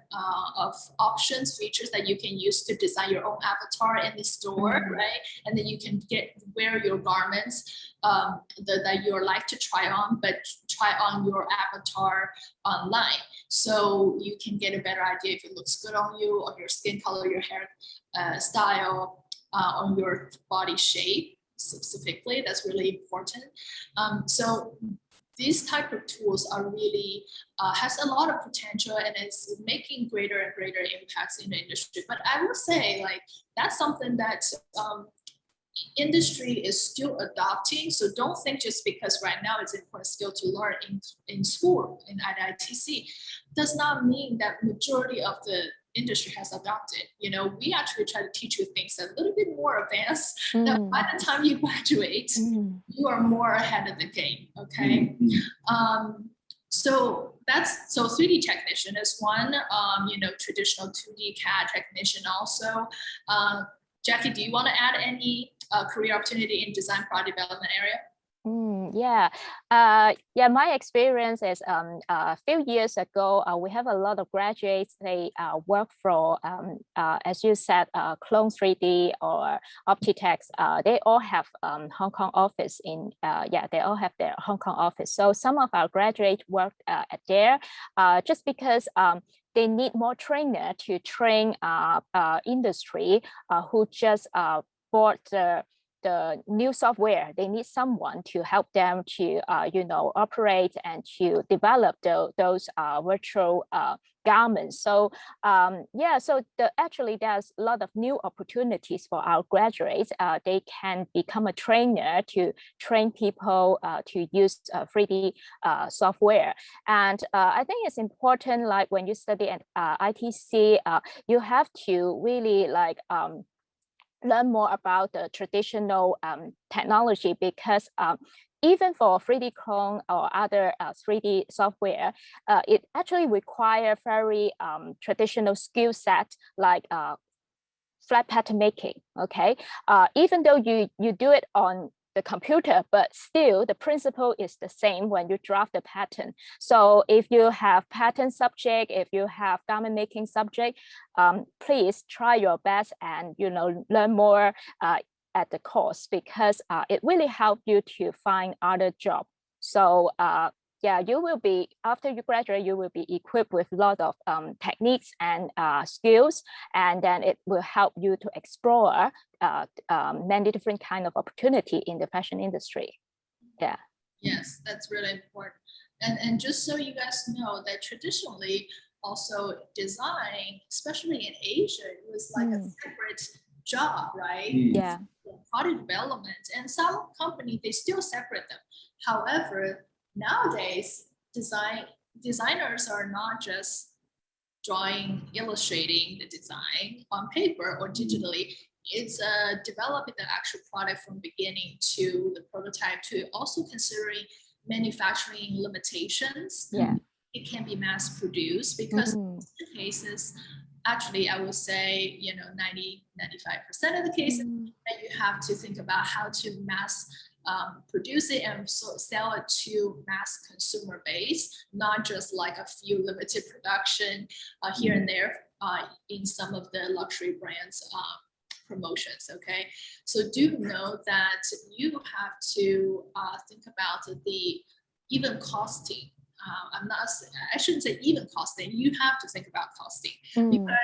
of options, features that you can use to design your own avatar in the store, right? And then you can wear your garments that you like to try on, but try on your avatar online. So you can get a better idea if it looks good on you, or your skin color, your hair style, on your body shape specifically. That's really important. So these type of tools are really has a lot of potential and is making greater and greater impacts in the industry. But I will say, like, that's something that industry is still adopting. So don't think just because right now it's an important skill to learn in school at ITC does not mean that majority of the industry has adopted. You know, we actually try to teach you things a little bit more advanced that by the time you graduate, you are more ahead of the game, okay? So 3D technician is one, you know, traditional 2D CAD technician also. Jackie, do you want to add any career opportunity in design product development area? Yeah, my experience is a few years ago, we have a lot of graduates, they work for, as you said, Clone 3D or Optitex. They all have Hong Kong office in, they all have their Hong Kong office. So some of our graduates worked at there just because they need more trainer to train industry who just bought the new software. They need someone to help them to, you know, operate and to develop those virtual garments. So so actually there's a lot of new opportunities for our graduates. They can become a trainer to train people to use 3D software. And I think it's important, like when you study at ITC, you have to really like learn more about the traditional technology, because even for 3D clone or other 3D software, it actually requires very traditional skill set, like flat pattern making, okay? Even though you do it on the computer, but still the principle is the same when you draft the pattern. So if you have pattern subject, if you have garment making subject, please try your best and, you know, learn more at the course, because it really helps you to find other job. So you will be, after you graduate, you will be equipped with a lot of techniques and skills, and then it will help you to explore many different kind of opportunity in the fashion industry. Yeah. Yes, that's really important. And just so you guys know that traditionally also design, especially in Asia, it was like a separate job, right? Yeah. Product development, and some companies, they still separate them. However, nowadays, designers are not just illustrating the design on paper or digitally. It's developing the actual product from beginning to the prototype, to also considering manufacturing limitations. Yeah. It can be mass produced, because in some cases, actually, I would say, you know, 95% of the cases that you have to think about how to mass produce it and sell it to mass consumer base, not just like a few limited production here and there in some of the luxury brands promotions. Okay, so do know that you have to think about the even costing. I shouldn't say even costing, you have to think about costing, because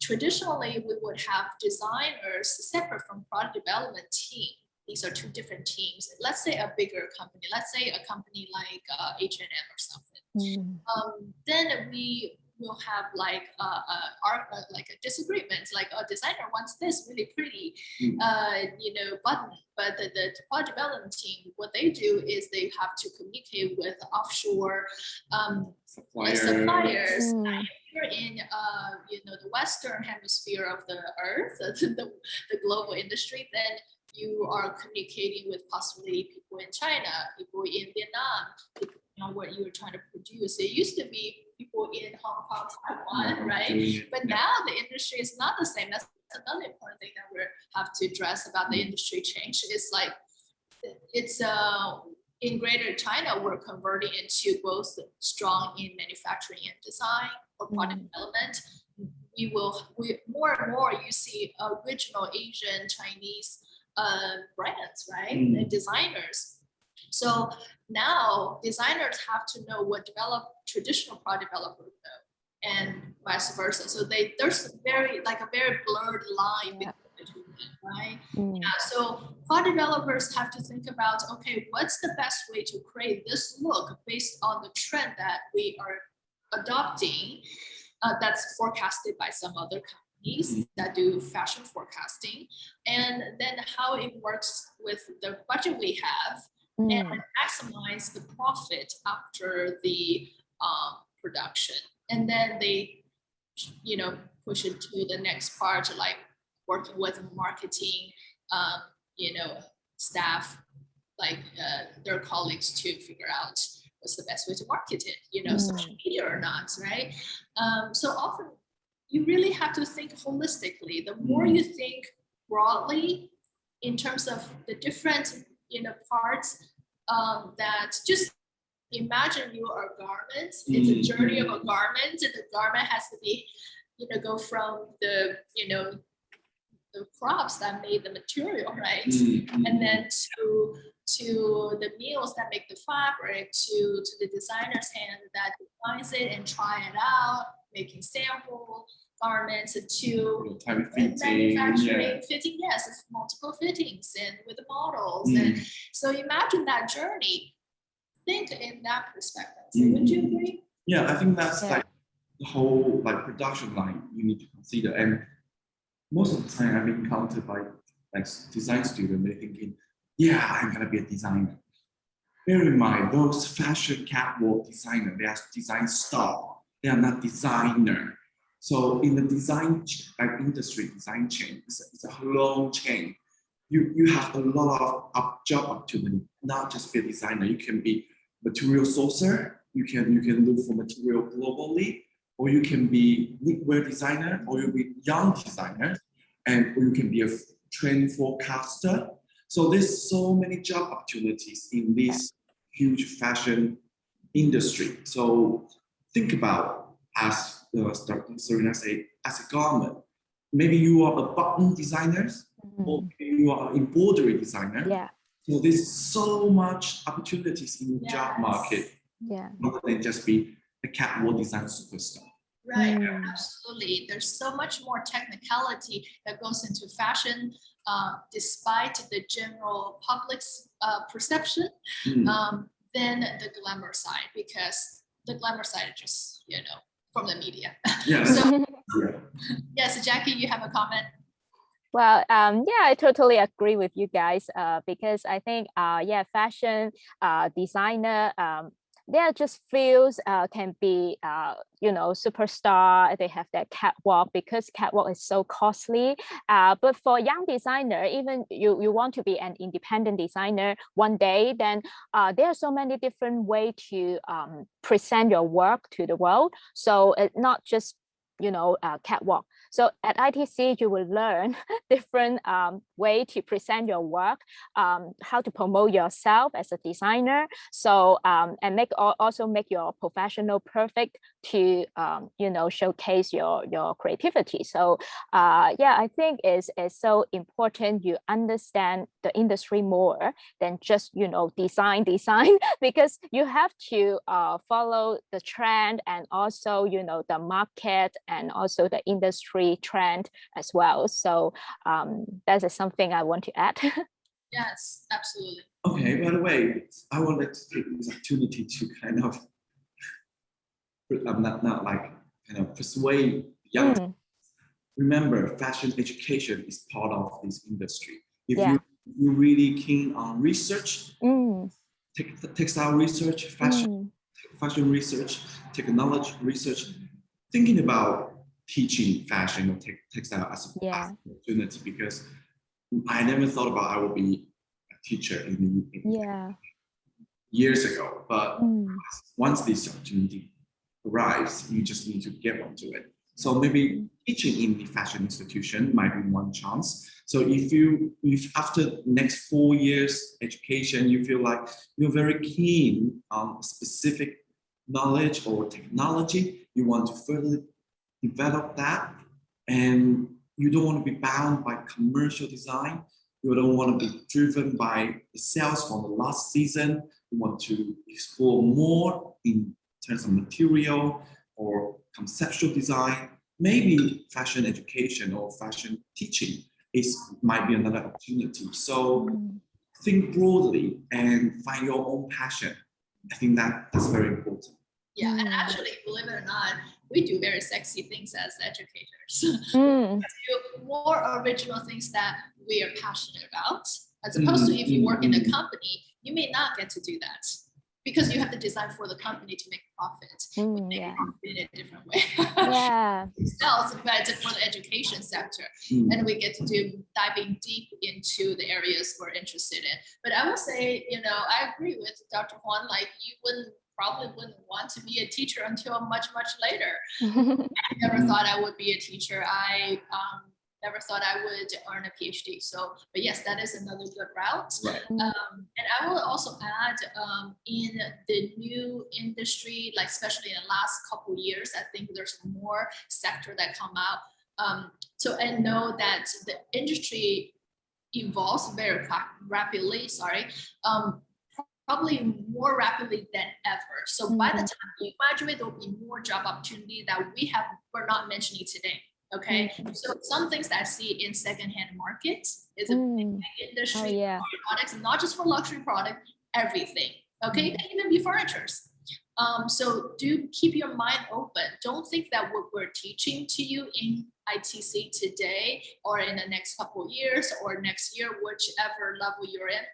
traditionally we would have designers separate from product development team. These are two different teams. Let's say a bigger company, let's say a company like H&M or something. Then we will have like like a disagreement, like a designer wants this really pretty, you know, button, but the product development team, what they do is they have to communicate with offshore suppliers. If you're in you know, the Western hemisphere of the earth, the global industry, then you are communicating with possibly people in China, people in Vietnam, people, you know, what you were trying to produce. It used to be people in Hong Kong, Taiwan, right? But now the industry is not the same. That's another important thing that we have to address about the industry change. It's like, it's in Greater China, we're converting into both strong in manufacturing and design or product development. We more and more you see original Asian, Chinese brands, right? And designers. So now designers have to know what traditional product developers know, and vice versa. So there's a very blurred line between them, right? Yeah, so product developers have to think about, okay, what's the best way to create this look based on the trend that we are adopting, that's forecasted by some other companies that do fashion forecasting, and then how it works with the budget we have, and maximize the profit after the production. And then they, you know, push it to the next part, like working with marketing, you know, staff, like their colleagues, to figure out what's the best way to market it, you know, social media or not, right? So often you really have to think holistically. The more you think broadly in terms of the different, you know, parts, that just imagine you are a garment. It's a journey of a garment, and the garment has to be, you know, go from the, you know, the crops that made the material, right? And then to the mills that make the fabric, to the designer's hand that designs it and try it out, making sample garments, to manufacturing, fitting, yes, it's multiple fittings and with the models. And so imagine that journey. Think in that perspective. So would you agree? Yeah, I think that's like the whole like production line you need to consider. And most of the time I've encountered by like design students, they're thinking, yeah, I'm gonna be a designer. Bear in mind, those fashion catwalk designers, they are design star. They are not designer. So in the design industry, design chain, it's a long chain. You have a lot of job opportunity, not just be a designer. You can be material sourcer. You can look for material globally, or you can be knitwear designer, or you'll be young designer, or you can be a trend forecaster. So there's so many job opportunities in this huge fashion industry. So think about as Serena said, as a garment. Maybe you are a button designer, or maybe you are an embroidery designer. Yeah. So there's so much opportunities in the job market. Yeah. Rather than just be a catwalk design superstar. Right, absolutely. There's so much more technicality that goes into fashion, despite the general public's perception, than the glamour side, because the glamour side is just, you know, from the media. Yes. So, yes, Jackie, you have a comment? Well, yeah, I totally agree with you guys, because I think, yeah, fashion designer, there just feels can be, you know, superstar. They have that catwalk because catwalk is so costly. But for young designer, even you want to be an independent designer one day, then there are so many different ways to present your work to the world. So it's not just, you know, catwalk. So at ITC, you will learn different way to present your work, how to promote yourself as a designer. So and also make your professional perfect to you know, showcase your creativity. So yeah, I think it's so important you understand the industry more than just, you know, design because you have to follow the trend and also, you know, the market and also the industry trend as well. So that is something I want to add. Yes, absolutely. Okay, by the way, I wanted to take this opportunity to kind of, not like kind of persuade young. Remember, fashion education is part of this industry. If you're really keen on research, textile research, fashion research, technology research, thinking about teaching fashion or textile as an opportunity, because I never thought about I would be a teacher in years ago. But once this opportunity arrives, you just need to get onto it. So maybe teaching in the fashion institution might be one chance. So if after next 4 years education, you feel like you're very keen on specific knowledge or technology, you want to further develop that, and you don't want to be bound by commercial design, you don't want to be driven by the sales from the last season, you want to explore more in terms of material or conceptual design, maybe fashion education or fashion teaching might be another opportunity. So think broadly and find your own passion. I think that's very important. Yeah, and actually, believe it or not, we do very sexy things as educators. Do more original things that we are passionate about, as opposed to if you work in a company, you may not get to do that because you have to design for the company to make profit. We make profit in a different way. Sales, but for the education sector, and we get to do diving deep into the areas we're interested in. But I will say, I agree with Dr. Huan. Like, you probably wouldn't want to be a teacher until much later. I never thought I would be a teacher. I never thought I would earn a PhD. So, but yes, that is another good route. Right. And I will also add, in the new industry, like especially in the last couple of years, I think there's more sector that come out. So I know that the industry evolves very rapidly. Probably more rapidly than ever. So by the time you graduate, there'll be more job opportunity that we're not mentioning today. Okay, so some things that I see in secondhand markets is a big industry for products, not just for luxury product, everything. Okay, it can even be furnitures. So do keep your mind open. Don't think that what we're teaching to you in ITC today or in the next couple of years or next year, whichever level you're in,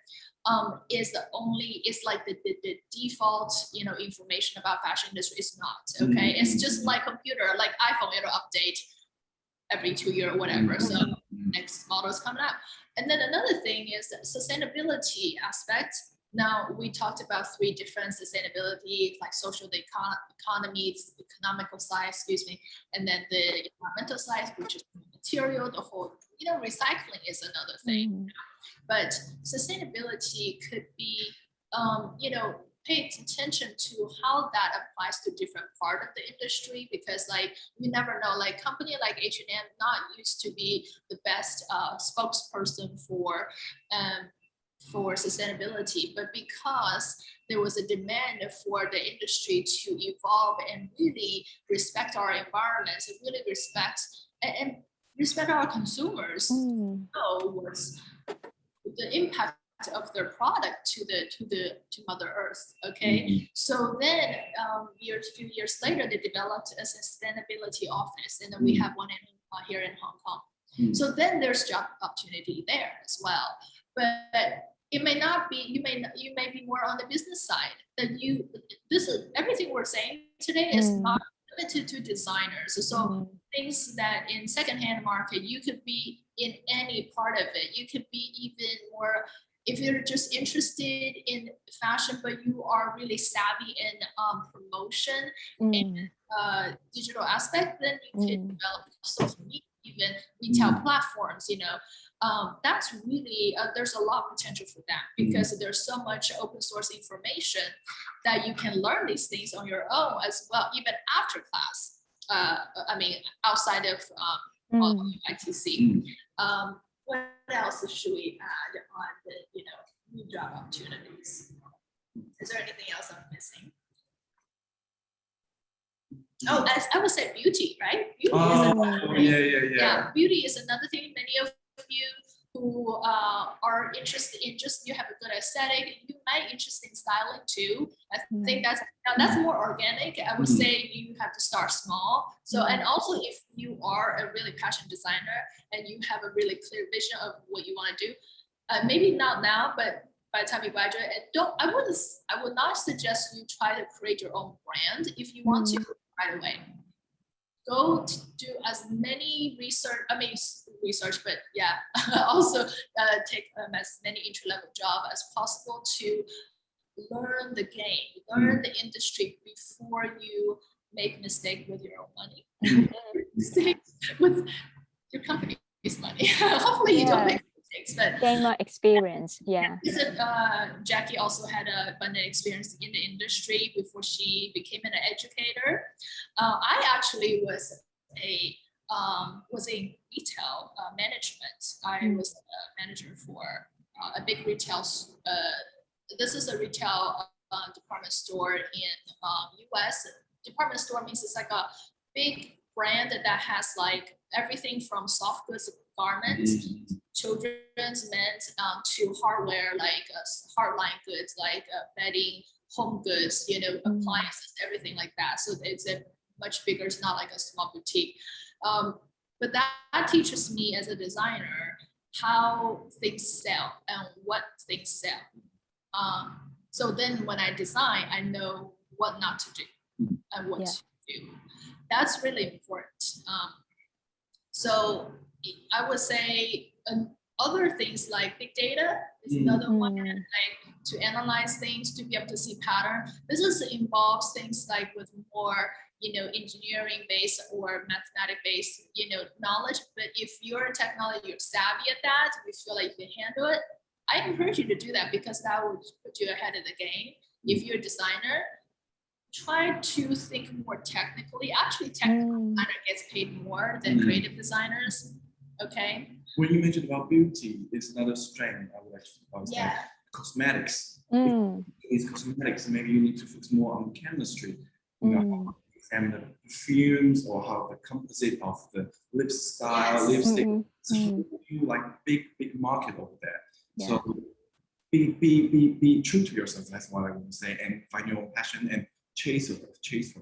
is like the default information about fashion industry. Is not. Okay, it's just like computer, like iPhone, it'll update every 2 years or whatever. So next model is coming out. And then another thing is the sustainability aspect. Now we talked about 3 different sustainability, like social, the economy, the economical side, and then the environmental side, which is material, the whole, recycling is another thing. But sustainability could be, pay attention to how that applies to different part of the industry, because like you never know, like company like H&M not used to be the best spokesperson for sustainability, but because there was a demand for the industry to evolve and really respect our environments and really respect our consumers, what's the impact of their product to Mother Earth. Okay, so then few years later, they developed a sustainability office, and then we have one here in Hong Kong. So then there's job opportunity there as well. But it may not be. You may be more on the business side. This is everything we're saying today is not limited to designers. So things that in secondhand market, you could be in any part of it. You could be even more, if you're just interested in fashion, but you are really savvy in promotion and digital aspect, then you can develop social media, even retail platforms, that's really, there's a lot of potential for that, because there's so much open source information that you can learn these things on your own as well, even after class. Outside of ITC. What else should we add on the new job opportunities? Is there anything else I'm missing? Oh, as I would say, beauty, right? Beauty is another thing. Yeah. Beauty is another thing. Many of you who are interested in just you have a good aesthetic, you might interested in styling too. I think that's more organic. I would say you have to start small. So and also if you are a really passionate designer and you have a really clear vision of what you want to do, maybe not now, but by the time you graduate, I would not suggest you try to create your own brand. If you want to right away, go to do as many research, but yeah, also take as many entry-level job as possible to learn the game, learn the industry before you make mistake with your own money, mistakes with your company's money. Hopefully you don't make mistakes, but gain more experience. Yeah. Jackie also had an abundant experience in the industry before she became an educator. I actually was in retail management. I was a manager for a big retail. This is a retail department store in US. Department store means it's like a big brand that has like everything from soft goods, garments, children's, men's, to hardware, like hardline goods, like bedding, home goods, appliances, everything like that. So it's a much bigger, it's not like a small boutique. But that teaches me as a designer how things sell and what things sell. So then when I design, I know what not to do and what to do. That's really important. So I would say other things like big data is another one, like to analyze things, to be able to see pattern. This involves things like with more, engineering based or mathematic based, knowledge. But if you're a technology, you're savvy at that, you feel like you can handle it, I encourage you to do that because that will put you ahead of the game. If you're a designer, try to think more technically. Actually, technical designer gets paid more than creative designers. Okay. When you mentioned about beauty, it's another strength I would actually like cosmetics. It's cosmetics, maybe you need to focus more on chemistry. Examine the perfumes or how the composite of the lip style, lipstick. You like big market over there. So be true to yourself. That's what I want to say, and find your own passion and chase for it. Chase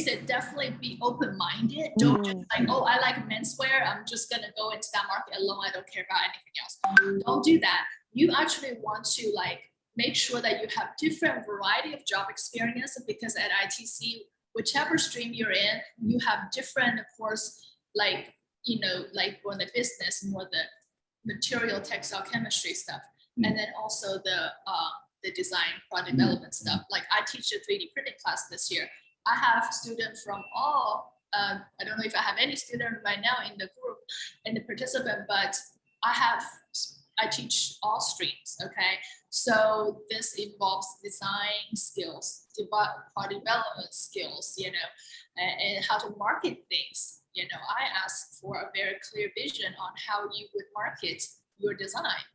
it. Definitely be open-minded. Don't just like, oh, I like menswear, I'm just gonna go into that market alone. I don't care about anything else. Don't do that. You actually want to like make sure that you have different variety of job experience, because at ITC, whichever stream you're in, you have different, of course, like more the business, more the material, textile, chemistry stuff, and then also the design, product development stuff. Like I teach a 3D printing class this year. I have students from all, I don't know if I have any student right now in the group, in the participant, but I teach all streams, okay? So this involves design skills, product development skills, and how to market things. I ask for a very clear vision on how you would market your design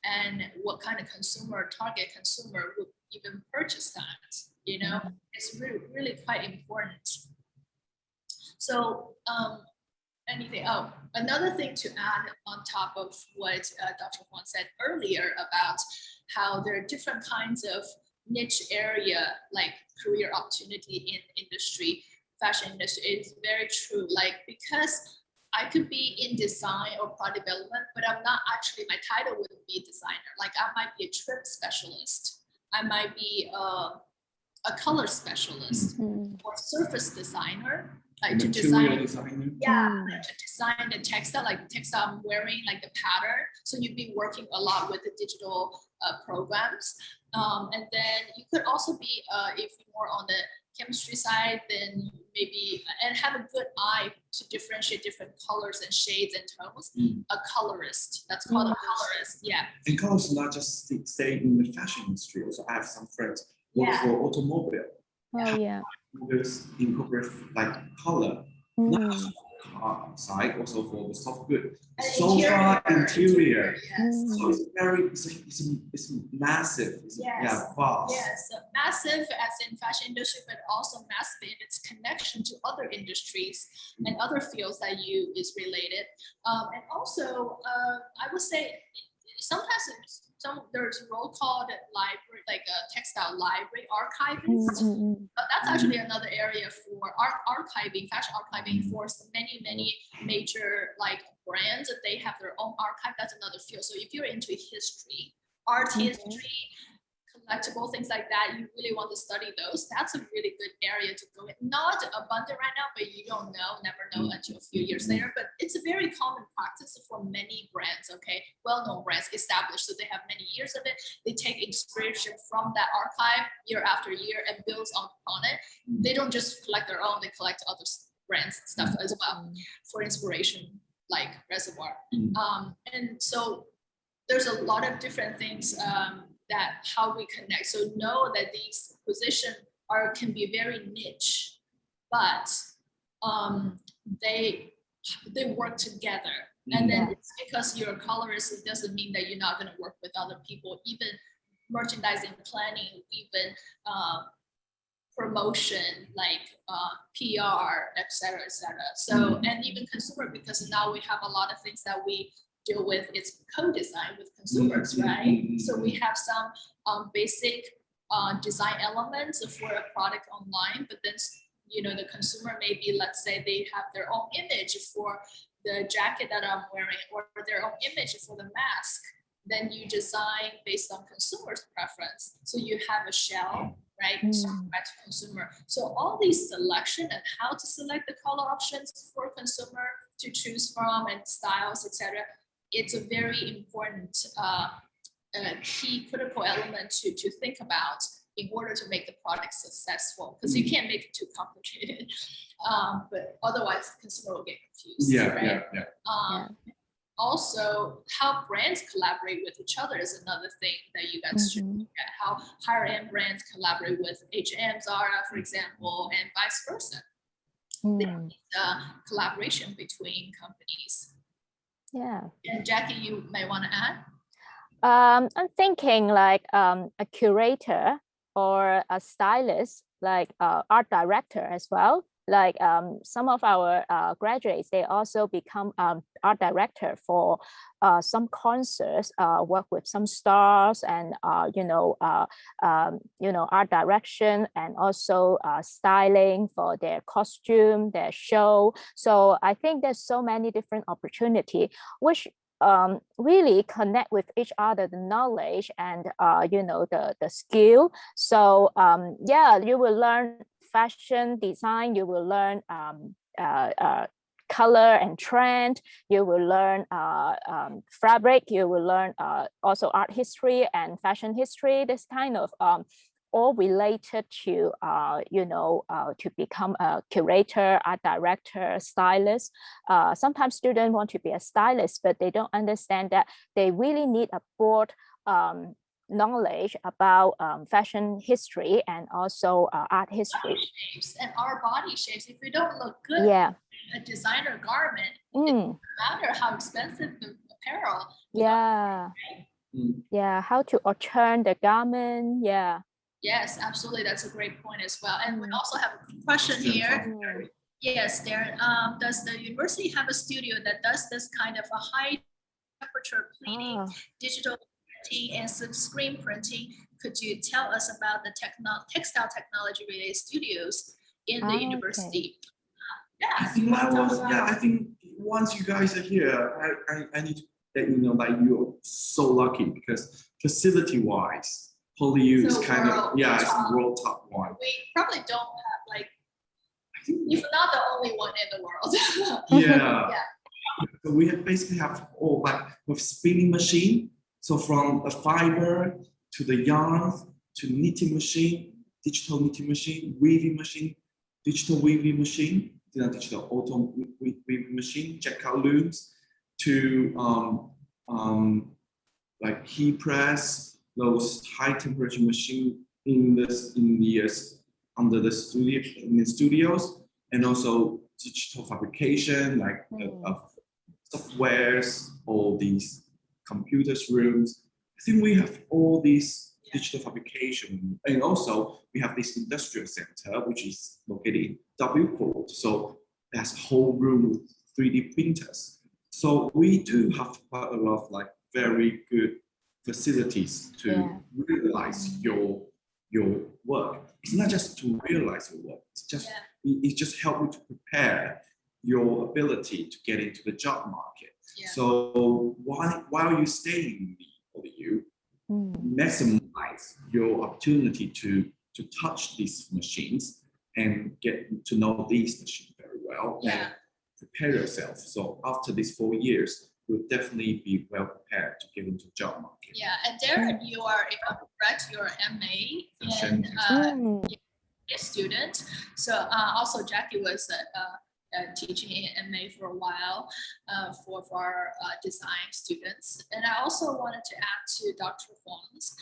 and what kind of target consumer would even purchase that, it's really quite important. So another thing to add on top of what Dr. Huang said earlier about how there are different kinds of niche area, like career opportunity in industry, fashion industry, is very true. Like, because I could be in design or product development, but I'm not actually, my title wouldn't be a designer. Like I might be a trim specialist. I might be a color specialist or surface designer. Like to design, to design the textile, like the textile I'm wearing, like the pattern. So you'd be working a lot with the digital programs. And then you could also be, if you're more on the chemistry side, then maybe, and have a good eye to differentiate different colors and shades and tones. A colorist, that's called a colorist, And colors not just stay in the fashion industry. Also, I have some friends work for automobile. Incorporate like color, not side, also for the soft good, And sofa, interior. Yes. So it's very, it's massive. It's, Yes. Yeah, vast. Yes, so massive as in fashion industry, but also massive in its connection to other industries and other fields that you is related. And also, I would say sometimes there's a role called library, like a textile library archivist. But that's actually another area for archiving, fashion archiving for many major like brands that they have their own archive. That's another field. So if you're into history, art history, collectible things like that, you really want to study those. That's a really good area to go in. Not abundant right now, but you don't know, never know until a few years later. But it's a very common practice for many brands, okay? Well-known brands, established, so they have many years of it. They take inspiration from that archive year after year and builds upon it. They don't just collect their own, they collect other brands stuff as well for inspiration, like reservoir. And so there's a lot of different things that how we connect. So know that these positions can be very niche, but they work together. And then it's because you're a colorist, it doesn't mean that you're not going to work with other people, even merchandising planning, even promotion, like PR, et cetera, et cetera. So, and even consumer, because now we have a lot of things that we deal with, it's co-design with consumers, right? So we have some basic design elements for a product online, but then, you know, the consumer maybe, let's say they have their own image for the jacket that I'm wearing or their own image for the mask. Then you design based on consumer's preference. So you have a shell, right? Back to consumer. So all these selection and how to select the color options for consumer to choose from and styles, etc. It's a very important key critical element to think about in order to make the product successful, because you can't make it too complicated, but otherwise the consumer will get confused. Right? Also, how brands collaborate with each other is another thing that you guys should look at. How higher end brands collaborate with H&M, Zara, for example, and vice versa. Collaboration between companies. Yeah. And Jackie, you may want to add. I'm thinking like a curator or a stylist, like art director as well. Like some of our graduates, they also become art director for some concerts, work with some stars, and art direction, and also styling for their costume, their show. So I think there's so many different opportunities, which really connect with each other, the knowledge and the skill. So yeah, you will learn fashion design, you will learn color and trend, you will learn fabric, you will learn also art history and fashion history, this kind of all related to to become a curator, art director, stylist. Sometimes students want to be a stylist, but they don't understand that they really need a broad knowledge about fashion history and also art history. Shapes and our body shapes. If you don't look good, a designer garment, it doesn't matter how expensive the apparel. Yeah, how to turn the garment. Yes, absolutely. That's a great point as well. And we also have a question here. Yes, Darren. Does the university have a studio that does this kind of a high temperature pleating, digital printing, and screen printing? Could you tell us about the textile technology related studios in the university? I think once you guys are here, I need to let you know that you're so lucky, because facility-wise, PolyU is kind of, it's world top one. We probably don't have, like, if not the only one in the world. So we basically have all, like, with spinning machine. So from the fiber to the yarn to knitting machine, digital knitting machine, weaving machine, digital weaving machine, digital auto weaving machine, checkout looms, to like heat press, those high temperature machine under the studios, and also digital fabrication, like softwares, all these computers rooms. I think we have all these digital fabrication, and also we have this industrial center, which is located in W Court. So there's a whole room with 3D printers. So we do have quite a lot of like very good facilities to realize your work. It's not just to realize your work. It's just it just help you to prepare your ability to get into the job market. So while you stay in the ODU, maximize your opportunity to touch these machines and get to know these machines very well and prepare yourself. So after these 4 years, you'll definitely be well prepared to get into the job market. Yeah, and there you are, if I'm correct, you're MA and a student. So also Jackie was teaching in MA for a while for our design students. And I also wanted to add to Dr. Huang's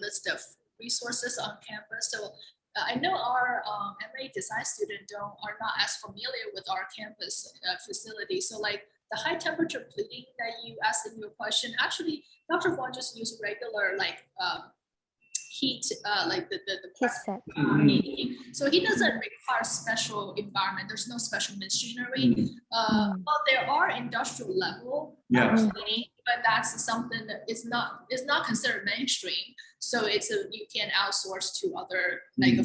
list of resources on campus. So I know our MA design students are not as familiar with our campus facility. So like the high temperature pleating that you asked in your question, actually Dr. Huang just used regular like heat, like the heating. So he doesn't require special environment. There's no special machinery. But there are industrial level cleaning, but that's something that is not considered mainstream. So you can outsource to other like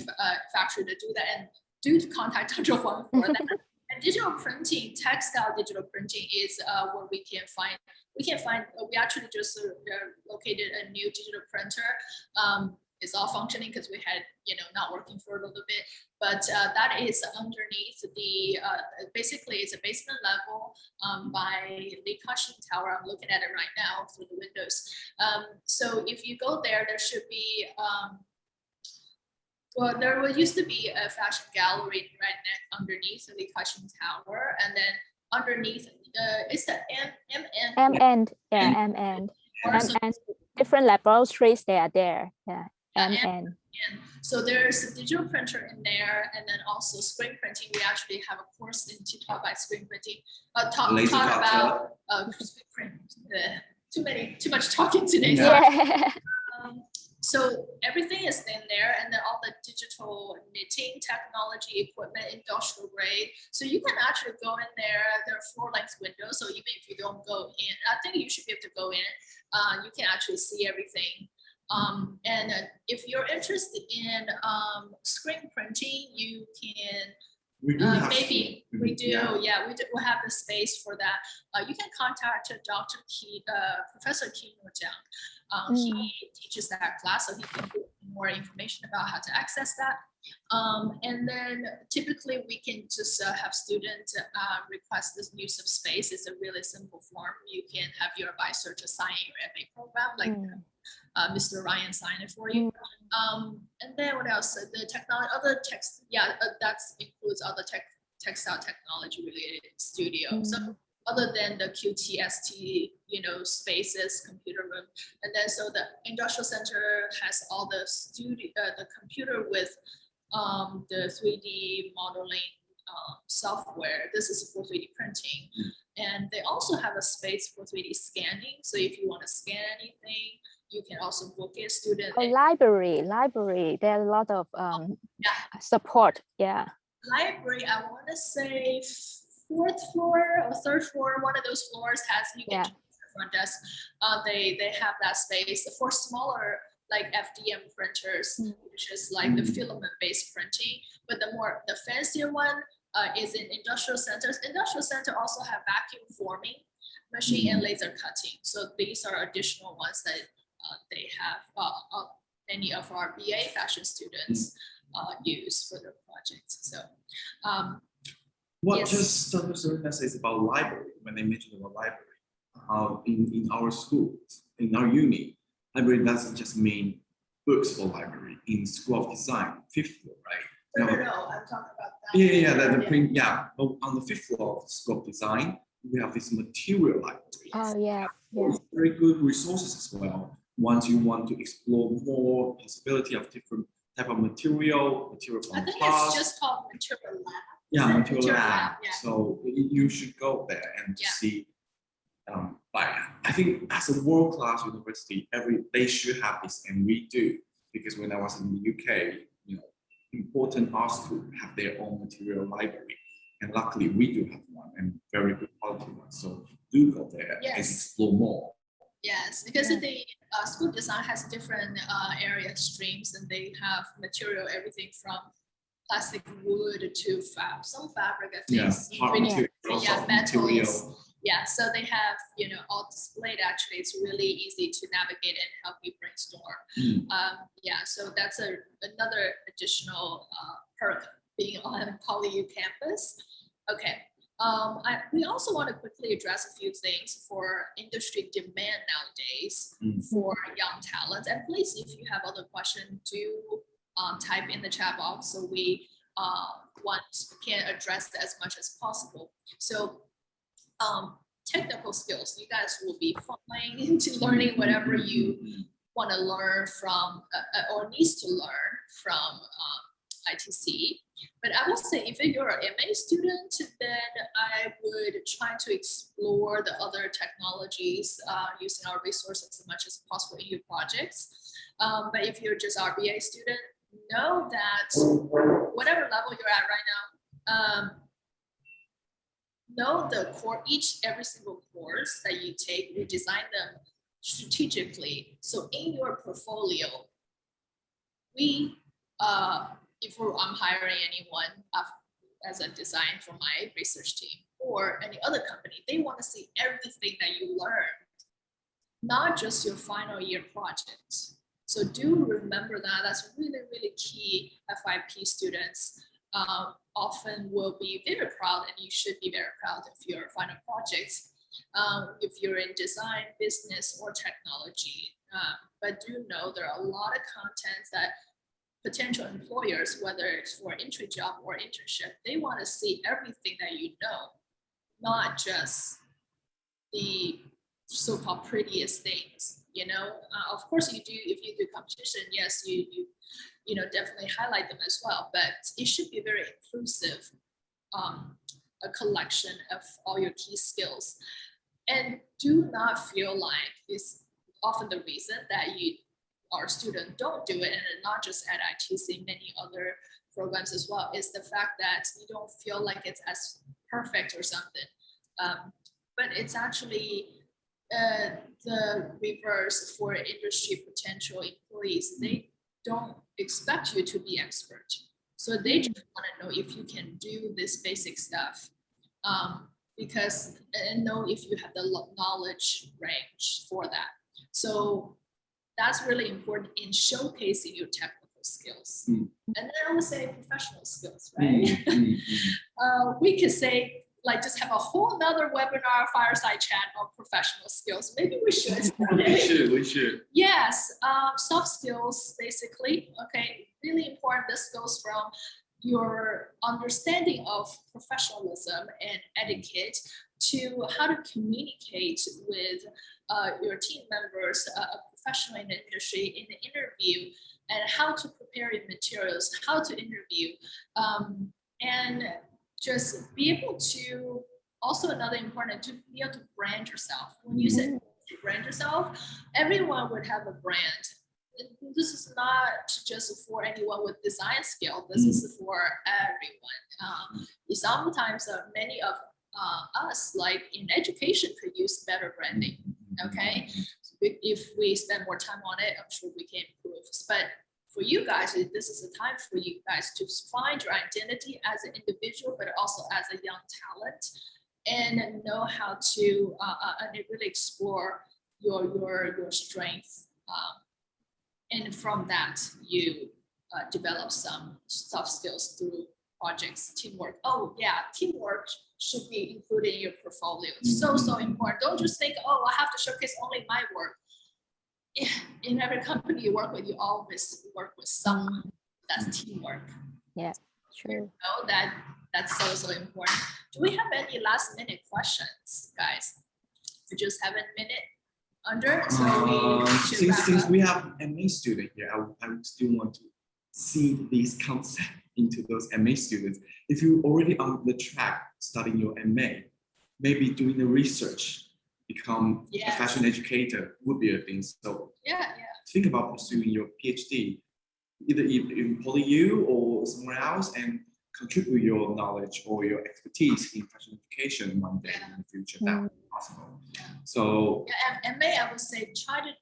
factory to do that, and do contact Dr. Huang for that. And digital printing, textile digital printing is where we actually just located a new digital printer. It's all functioning because we had, not working for a little bit, but that is underneath the, basically it's a basement level by the Kashin Tower. I'm looking at it right now through the windows. So if you go there, there should be, well, there used to be a fashion gallery right underneath the Kashin Tower, and then underneath, it's the M-N. Different laboratories, they are there. M-N. So there's a digital printer in there, and then also screen printing. We actually have a course to talk about screen printing. Talk about screen print. Too much talking today. So everything is in there, and then all the digital knitting technology equipment, industrial grade. So you can actually go in there. There are floor-length windows, so even if you don't go in, I think you should be able to go in. You can actually see everything. And if you're interested in screen printing, you can. We do. We have the space for that. You can contact Dr. Professor Kino Jiang. He teaches that class, so he can give more information about how to access that. And then typically we can just have students request this use of space. It's a really simple form. You can have your advisor to sign your MA program, like Mr. Ryan sign it for you. And then what else? The technology, other text, that includes other textile technology related studio. So other than the QTST, spaces, computer room, and then so the industrial center has all the the computer with the 3D modeling software. This is for 3D printing, and they also have a space for 3D scanning. So if you want to scan anything, you can also book a student. Library. There are a lot of support. Library. I want to say 4th floor or 3rd floor. One of those floors has you can the front desk. They have that space for smaller like FDM printers, which is like the filament-based printing. But the fancier one is in industrial centers. Industrial center also have vacuum forming machine and laser cutting. So these are additional ones that they have many of our BA fashion students use for their projects. So what just Dr. Serena says about library, when they mentioned about library, in our school, in our uni, library doesn't just mean books for library. In School of Design, 5th floor, right? No, I'm talking about that. On the 5th floor of School of Design, we have this material library. Very good resources as well. Once you want to explore more possibility of different type of material from I think past. it's just called material lab. Yeah, Is it material material lab. lab? Yeah. So you should go there and Yeah. see. Like I think as a world-class university, they should have this, and we do, because when I was in the UK, important art schools have their own material library, and luckily we do have one, and very good quality one. So do go there and Yes. explore more. Yes, because the school design has different area streams, and they have material, everything from plastic, wood to some fabric, I think. Yeah, hard really- material, yeah, soft metals. material. Yeah, so they have, all displayed. Actually, it's really easy to navigate and help you brainstorm. Yeah, so that's another additional perk being on PolyU campus. Okay. We also want to quickly address a few things for industry demand nowadays for young talents. And please, if you have other questions, do type in the chat box so we can address as much as possible. So technical skills, you guys will be fine into learning whatever you want to learn from or needs to learn from ITC. But I will say, if you're an MA student, then I would try to explore the other technologies using our resources as much as possible in your projects. But if you're just RBA student, know that whatever level you're at right now, know the every single course that you take, we design them strategically. So in your portfolio, if I'm hiring anyone as a design for my research team or any other company, they want to see everything that you learned, not just your final year projects. So do remember that. That's really, really key. FIP students often will be very proud, and you should be very proud of your final projects if you're in design, business, or technology. But do know there are a lot of content that potential employers, whether it's for entry job or internship, they want to see everything that you know, not just the so-called prettiest things. Of course you do. If you do competition, yes, you definitely highlight them as well. But it should be very inclusive, a collection of all your key skills, and do not feel like it's often the reason that our students don't do it, and not just at ITC, many other programs as well, is the fact that you don't feel like it's as perfect or something. But it's actually the reverse for industry potential employees. They don't expect you to be expert. So they just want to know if you can do this basic stuff, and know if you have the knowledge range for that. So that's really important in showcasing your technical skills. And then I would say professional skills, right? We could say, like, just have a whole nother webinar, fireside chat on professional skills. Maybe we should. We should. Yes, soft skills, basically. Okay, really important. This goes from your understanding of professionalism and etiquette to how to communicate with your team members, a professional in the industry, in the interview, and how to prepare your materials, how to interview, and just be able to, also another important, to be able to brand yourself. When you said to brand yourself, everyone would have a brand. This is not just for anyone with design skill. This is for everyone. Sometimes many of us, like in education, could use better branding. Okay, if we spend more time on it, I'm sure we can improve. But for you guys, this is a time for you guys to find your identity as an individual, but also as a young talent, and know how to really explore your strength. And from that, you develop some soft skills through projects, teamwork. Oh yeah, teamwork should be included in your portfolio. So important. Don't just think, oh, I have to showcase only my work. In every company you work with, you always work with someone. That's teamwork. Yeah, true. You know that's so important. Do we have any last minute questions, guys? We just have a minute under, so we should wrap Since up. we have MA student here, I would still want to see these concepts into those MA students. If you're already on the track studying your MA, maybe doing the research, become a fashion educator would be a thing. So think about pursuing your PhD, either in PolyU or somewhere else, and contribute your knowledge or your expertise in fashion education one day in the future. That would be possible. So MA, I would say try to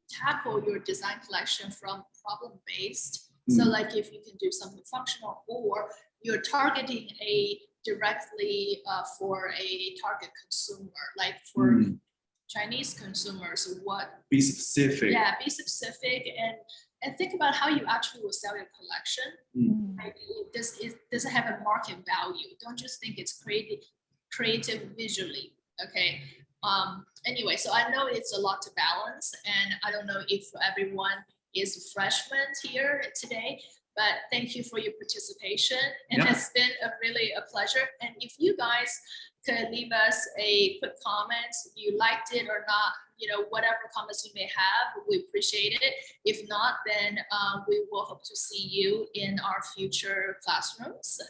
tackle your design collection from problem-based. So like if you can do something functional, or you're targeting a directly for a target consumer, like for Chinese consumers, what be specific. Yeah, be specific and think about how you actually will sell your collection. Like, does it have a market value? Don't just think it's creative visually. Okay. Anyway, so I know it's a lot to balance, and I don't know if everyone is freshmen here today, but thank you for your participation. And it's been really a pleasure. And if you guys could leave us a quick comment, if you liked it or not, you know, whatever comments you may have, we appreciate it. If not, then we will hope to see you in our future classrooms.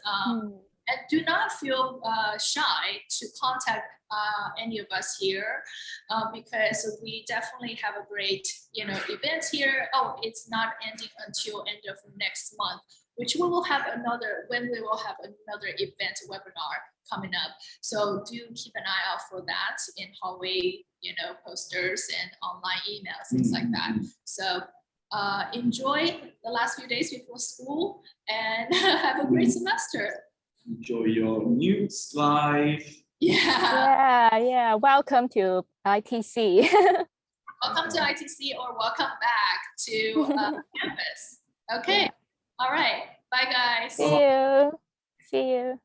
And do not feel shy to contact any of us here, because we definitely have a great, you know, event here. Oh, it's not ending until end of next month, which we will have another event webinar coming up. So do keep an eye out for that in hallway, you know, posters and online emails, things like that. So enjoy the last few days before school and have a great semester. Enjoy your new life. Yeah. Welcome to ITC. Welcome to ITC, or welcome back to campus. Okay. All right. Bye, guys. See you.